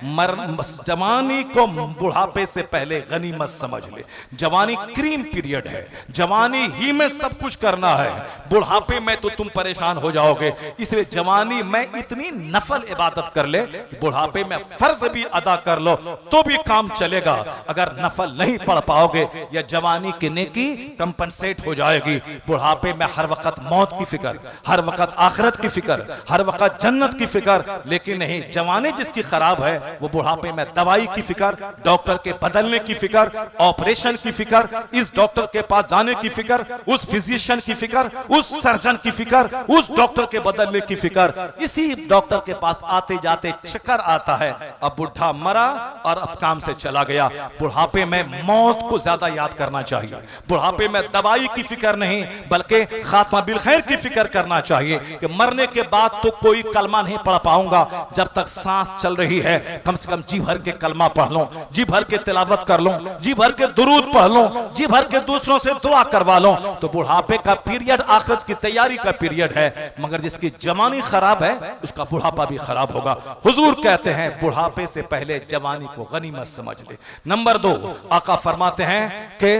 जवानी को बुढ़ापे से पहले गनीमत समझ ले। जवानी क्रीम पीरियड है, जवानी ही में सब कुछ करना है, बुढ़ापे में तो तुम परेशान हो जाओगे। इसलिए जवानी में इतनी नफल इबादत कर ले, बुढ़ापे में फर्ज भी अदा कर लो तो भी काम चलेगा। अगर नफल नहीं पढ़ पाओगे या जवानी की नेकी कम कंपनसेट हो जाएगी। बुढ़ापे में हर वक्त मौत की फिक्र, हर वक्त आखिरत की फिक्र, हर वक्त जन्नत की फिक्र। लेकिन नहीं, जवानी जिसकी खराब है वो बुढ़ापे में दवाई की फिक्र, डॉक्टर के बदलने की फिक्र, ऑपरेशन की फिक्र, इस डॉक्टर के पास जाने की फिक्र, उस फिजिशियन की फिक्र, उस सर्जन की फिक्र, उस डॉक्टर के बदलने की फिक्र। इसी डॉक्टर के पास आते जाते चक्कर आता है, अब बुढ़ा मरा और अब काम से चला गया। बुढ़ापे में मौत को ज्यादा याद करना चाहिए। बुढ़ापे में दवाई की फिक्र नहीं बल्कि खात्मा बिल खैर की फिक्र करना चाहिए कि मरने के बाद तो कोई कलमा नहीं पढ़ पाऊंगा, जब तक सांस चल रही है कम से कम जी भर के कलमा पढ़ लो, जी भर के तिलावत कर लो, जी भर के दुरूद पढ़ लो, जी भर के दूसरों से दुआ करवा लो। तो बुढ़ापे का पीरियड आखिरत की तैयारी का पीरियड है। मगर जिसकी जवानी खराब है उसका बुढ़ापा भी खराब होगा। हुजूर कहते हैं बुढ़ापे से पहले जवानी को गनीमत समझ ले। नंबर 2, आका फरमाते हैं कि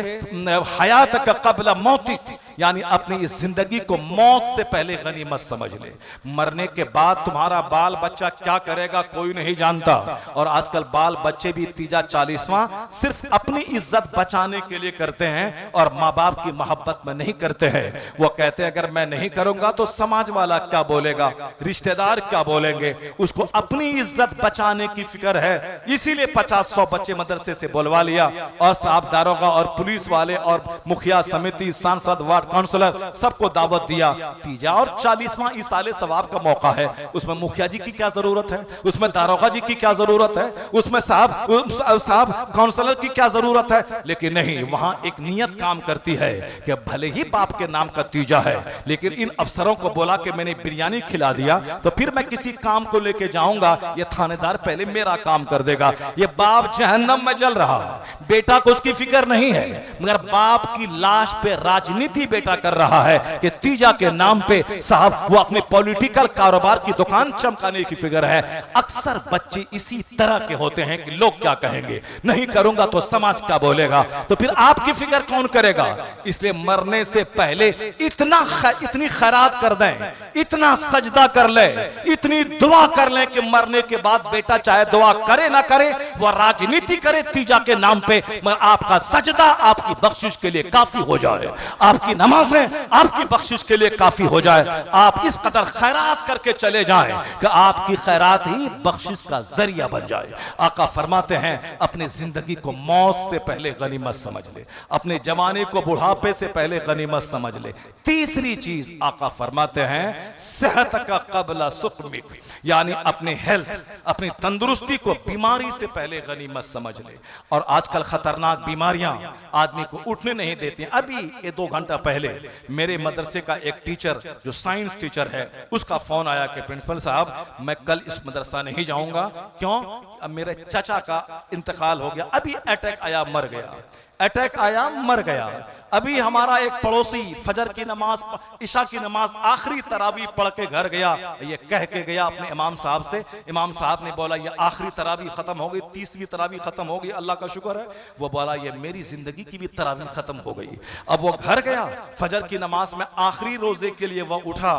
हयात का कबला मौतिक, यानी अपनी इस जिंदगी को मौत से पहले गनीमत समझ ले। मरने के बाद तुम्हारा बाल बच्चा क्या करेगा कोई नहीं जानता। और आजकल बाल बच्चे भी तीजा 40वां सिर्फ अपनी इज्जत बचाने के लिए करते हैं और माँ बाप की मोहब्बत में नहीं करते हैं। वो कहते हैं अगर मैं नहीं करूंगा तो समाज वाला क्या बोलेगा, रिश्तेदार क्या बोलेंगे। उसको अपनी इज्जत बचाने की फिक्र है, इसीलिए 50-100 बच्चे मदरसे से बुलवा लिया और साहब दारोगा और पुलिस वाले और मुखिया समिति, सांसद, वार्ड काउंसलर सबको दावत दिया। तीजा और 40वां इसाले सवाब का मौका है, उसमें मुखिया जी की क्या जरूरत है, उसमें दारोगा जी की क्या जरूरत है, उसमें साहब काउंसलर की क्या जरूरत है। लेकिन नहीं, वहां एक नियत काम करती है कि भले ही बाप के नाम का तीजा है लेकिन इन अफसरों को बोला कि मैंने बिरयानी खिला दिया तो फिर मैं किसी काम को लेके जाऊंगा, ये थानेदार पहले मेरा काम कर देगा। ये बाप जहन्नम में जल रहा है, बेटा को उसकी फिक्र नहीं है, मगर बाप की लाश पे राजनीति बेटा कर रहा है कि तीजा के नाम पे साहब वो अपने पॉलिटिकल कारोबार की दुकान चमकाने की फिक्र है। अक्सर बच्चे इसी तरह के होते हैं कि लोग क्या कहेंगे, नहीं करूंगा तो समाज क्या बोलेगा, तो फिर आपकी फिक्र कौन करेगा। इसलिए मरने से पहले इतनी खैरात कर दें, इतना सजदा कर ले, इतनी दुआ कर ले कि मरने के बाद बेटा चाहे दुआ करे ना करे, वो राजनीति करे तीजा के नाम पे, मगर आपका सजदा आपकी बख्शिश के लिए काफी हो जाए, आपकी नमाजें आपकी बख्शिश के लिए काफी हो जाए। आप इस कदर खैरात करके चले जाएं कि आपकी खैरात ही बख्शिश का जरिया बन जाए। आका फरमाते हैं अपनी जिंदगी को मौत से पहले गनीमत समझ ले, अपने जमाने को बुढ़ापे से पहले गनीमत समझ ले। तीसरी चीज आका फरमाते हैं सेहत का कबला सुकमिक, यानी अपने हेल्थ, अपनी तंदुरुस्ती को बीमारी से पहले गनीमत समझ ले। और आजकल खतरनाक बीमारियां आदमी को उठने नहीं देती। अभी ये 2 घंटा पहले मेरे मदरसे का एक टीचर जो साइंस टीचर है उसका फोन आया कि प्रिंसिपल साहब मैं कल इस मदरसा नहीं जाऊंगा। क्यों? अब मेरे चाचा का इंतकाल हो गया, अभी अटैक आया मर गया, अटैक आया मर गया। अभी हमारा एक पड़ोसी फजर की नमाज, इशा की नमाज आखिरी तरावी पढ़ के घर गया, ये कह के गया अपने इमाम साहब से। इमाम साहब ने बोला ये आखिरी तरावी खत्म हो गई, 30वीं तरावी खत्म हो गई, अल्लाह का शुक्र है। वो बोला ये मेरी जिंदगी की भी तरावी खत्म हो गई। अब वो घर गया, फजर की नमाज में आखिरी रोजे के लिए वो उठा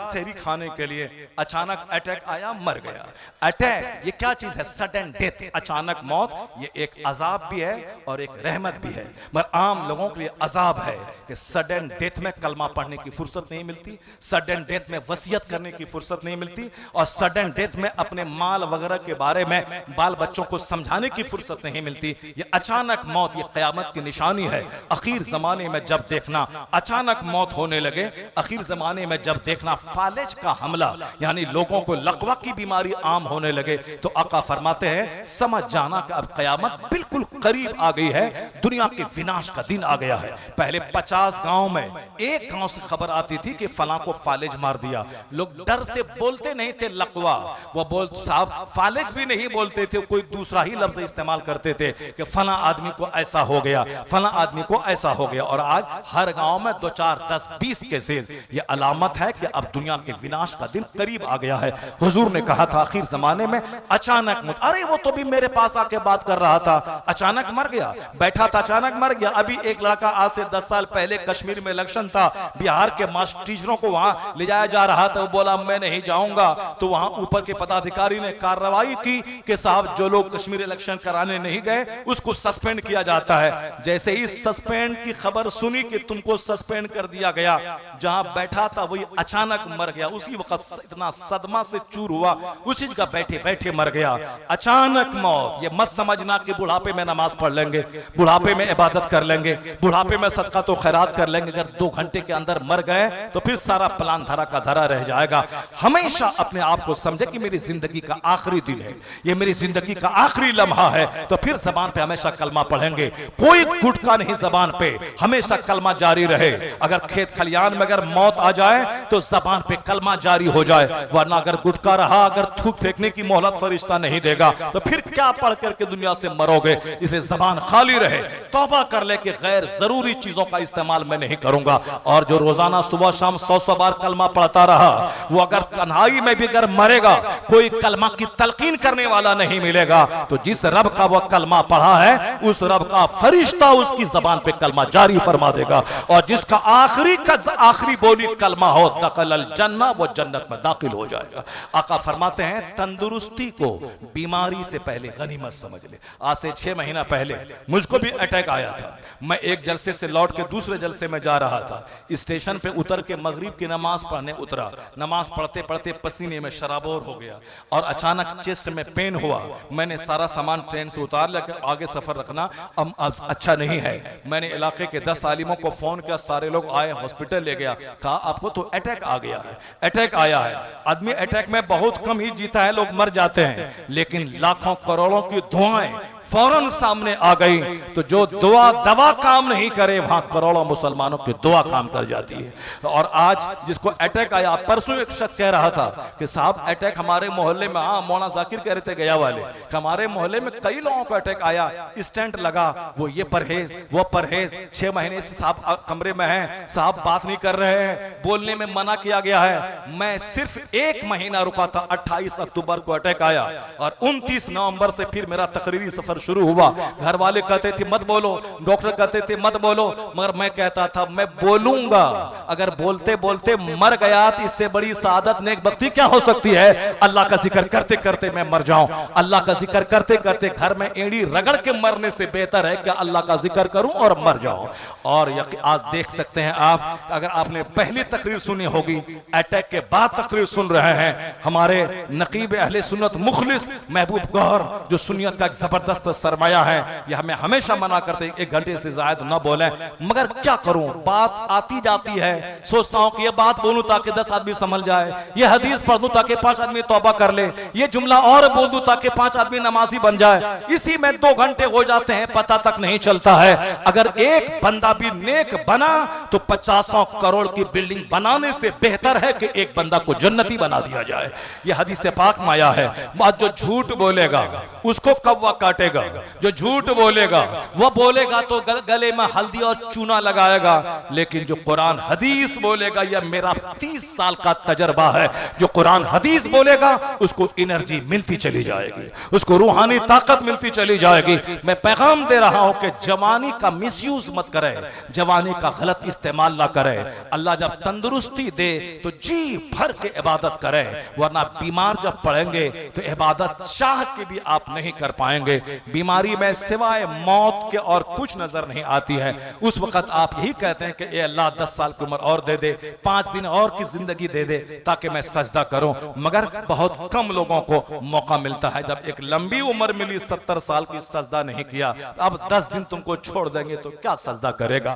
सहरी खाने के लिए, अचानक अटैक आया मर गया। अटैक ये क्या चीज है? सडन डेथ, अचानक मौत। ये एक अजाब भी है और एक रहमत भी है। मगर आम लोगों लिए अजाब है कि सडन डेथ में कलमा पढ़ने की फुर्सत नहीं मिलती, सडन डेथ में वसीयत करने की फुर्सत नहीं मिलती, और सडन डेथ में अपने माल वगैरह के बारे में बाल बच्चों को समझाने की फुर्सत नहीं मिलती। ये अचानक मौत ये क़यामत की निशानी है। आखिर जमाने में जब देखना अचानक मौत होने लगे, आखिर जमाने में जब देखना फालिज का हमला यानी लोगों को लकवा की बीमारी आम होने लगे, तो आका फरमाते हैं समझ जाना कि अब क़यामत बिल्कुल करीब आ गई है, दुनिया के विनाश का दिन आ गया है। पहले 50 गांव में एक गांव से खबर आती थी कि फलां को फालिज मार दिया, लोग डर से बोलते नहीं थे लकवा, वो साहब फालिज भी नहीं बोलते थे, कोई दूसरा ही लफ्ज इस्तेमाल करते थे कि फलां आदमी को ऐसा हो गया, फलां आदमी को ऐसा हो गया। और आज हर गांव में 2, 4, 10, 20 केसेस। ये अलामत है कि अब दुनिया के विनाश का दिन करीब आ गया है। हुजूर ने कहा था आखिर जमाने में अचानक अरे वो तो भी मेरे पास आके बात कर रहा था, अचानक मर गया। बैठा था अचानक मर गया। अभी एक लड़का आज से 10 साल पहले कश्मीर में इलेक्शन था, बिहार के मास्टर टीचरों को वहां ले जाया जा रहा था, वो बोला मैं नहीं जाऊंगा। तो वहां ऊपर के पदाधिकारी ने कार्रवाई की कि साहब जो लोग कश्मीर इलेक्शन कराने नहीं गए उसको सस्पेंड किया जाता है। जैसे ही सस्पेंड की खबर सुनी कि तुमको सस्पेंड कर दिया गया, जहां बैठा था वही अचानक मर गया। उसी वक्त इतना सदमा से चूर हुआ, उसी जगह बैठे बैठे मर गया। अचानक मौत। ये मत समझना कि बुढ़ापे में नमाज पढ़ लेंगे, बुढ़ापे में इबादत कर लेंगे, बुढ़ापे में सदका तो खैरात कर लेंगे, अगर 2 घंटे के अंदर मर गए तो फिर सारा प्लान धरा का धरा रह जाएगा। हमेशा अपने आप को समझे कि मेरी जिंदगी का आखिरी दिन है, ये मेरी जिंदगी का आखिरी लम्हा है, तो फिर जबान पे हमेशा कलमा पढ़ेंगे। कोई गुटका नहीं जबान पे, हमेशा कलमा जारी रहे। अगर खेत खलियान में अगर मौत आ जाए तो जबान पे कलमा जारी हो जाए, वरना अगर गुटका रहा, अगर थूक फेंकने की मोहलत फरिश्ता नहीं देगा तो फिर क्या पढ़ करके दुनिया से मरोगे। इसलिए जबान खाली रहे, तौबा कर ले कि गैर जरूरी चीजों का इस्तेमाल मैं नहीं करूंगा। और जो रोजाना सुबह शाम 100 बार कलमा पढ़ता रहा, वो अगर तन्हाई में भी अगर मरेगा, कोई कलमा की तलकीन करने वाला नहीं मिलेगा, तो जिस रब का वो कलमा पढ़ा है उस रब का फरिश्ता उसकी जबान पे कलमा जारी फरमा देगा। और जिसका आखिरी बोली कलमा हो, दखलल जन्नह, वो जन्नत में दाखिल हो जाएगा। आका फरमाते हैं तंदुरुस्ती को बीमारी से पहले गनीमत समझ ले। आज से 6 महीना पहले मुझको भी अटैक आया था। मैं एक जलसे से लौट के दूसरे जलसे में जा रहा था, स्टेशन पे उतर के मगरिब की नमाज पढ़ने उतरा। नमाज पढ़ते पढ़ते पसीने में शराबोर हो गया और अचानक चेस्ट में पेन हुआ। मैंने सारा सामान ट्रेन से उतार लिया, आगे सफर रखना अब अच्छा नहीं है। मैंने इलाके के 10 आलिमों को फोन किया, सारे लोग आए, हॉस्पिटल ले गया, कहा आपको तो अटैक आ गया है, अटैक आया है। आदमी अटैक में बहुत कम ही जीता है, लोग मर जाते हैं, लेकिन लाखों करोड़ों की दुआएं फौरन सामने आ गई। तो जो दवा काम नहीं करे, वहां करोड़ों मुसलमानों की दुआ काम कर जाती है। और आज जिसको अटैक आया, परसों एक शख्स कह रहा था कि साहब अटैक हमारे मोहल्ले में, हाँ मौलाना जाकिर कह रहे थे गया वाले, हमारे मोहल्ले में कई लोगों को अटैक आया, स्टेंट लगा, वो ये परहेज वो परहेज, 6 महीने से साहब कमरे में हैं, साहब बात नहीं कर रहे हैं, बोलने में मना किया गया है। मैं सिर्फ 1 महीना रुका था, 28 अक्टूबर को अटैक आया और 29 नवंबर से फिर मेरा तकरीरी सफर शुरू हुआ। घर वाले कहते थे मत बोलो, डॉक्टर कहते थे मत बोलो, मगर मैं कहता था मैं बोलूंगा। अगर बोलते बोलते मर गया तो इससे बड़ी सादत नेकबख्ती क्या हो सकती है। अल्लाह का जिक्र करते करते मैं मर जाऊं, अल्लाह का जिक्र करते करते घर में एड़ी रगड़ के मरने से बेहतर है कि अल्लाह का जिक्र करूं और मर जाऊं। और आज देख सकते हैं आप, अगर आपने पहली तकरीर सुनी होगी, अटैक के बाद तकरीर सुन रहे हैं हमारे नकीब अहले सुन्नत मुखलिस महबूब गौहर, जो सुन्नियत का एक जबरदस्त सरमाया है। ये हमें हमेशा मना करते हैं 1 घंटे से ज्यादा न बोले, मगर क्या करूं, बात आती जाती है। सोचता हूं कि ये बात बोलूं ताकि 10 आदमी समझ जाए, ये हदीस पढ़ दूं ताकि 5 आदमी तौबा कर ले, ये जुमला और बोल दूं ताकि 5 आदमी नमाजी बन जाए। इसी में 2 घंटे हो जाते हैं, पता तक नहीं चलता है। अगर एक बंदा भी नेक बना तो 50 करोड़ की बिल्डिंग बनाने से बेहतर है कि एक बंदा को जन्नती बना दिया जाए। यह हदीस पाक में आया है। बात जो झूठ बोलेगा उसको कौवा काटेगा, जो झूठ बोलेगा वो बोलेगा तो गले में हल्दी और चूना लगाएगा, लेकिन जो कुरान हदीस बोलेगा, यह मेरा 30 साल का तजर्बा है, जो कुरान हदीस बोलेगा उसको एनर्जी मिलती चली जाएगी, उसको रूहानी ताकत मिलती चली जाएगी। मैं पैगाम दे रहा हूं कि जवानी का मिसयूज मत करे, जवानी का गलत इस्तेमाल ना करे। अल्लाह जब तंदुरुस्ती दे तो जी भर के इबादत करे, वरना बीमार जब पड़ेंगे तो इबादत चाह के भी आप नहीं कर पाएंगे। बीमारी में सिवाय मौत के और कुछ नजर नहीं आती है। उस वक्त आप यही कहते हैं कि ए अल्लाह 10 साल की उम्र और दे दे, 5 दिन और की जिंदगी दे दे ताकि मैं सजदा करूं। मगर बहुत कम लोगों को मौका मिलता है। जब एक लंबी उम्र मिली 70 साल की, सजदा नहीं किया, अब 10 दिन तुमको छोड़ देंगे तो क्या सजदा करेगा।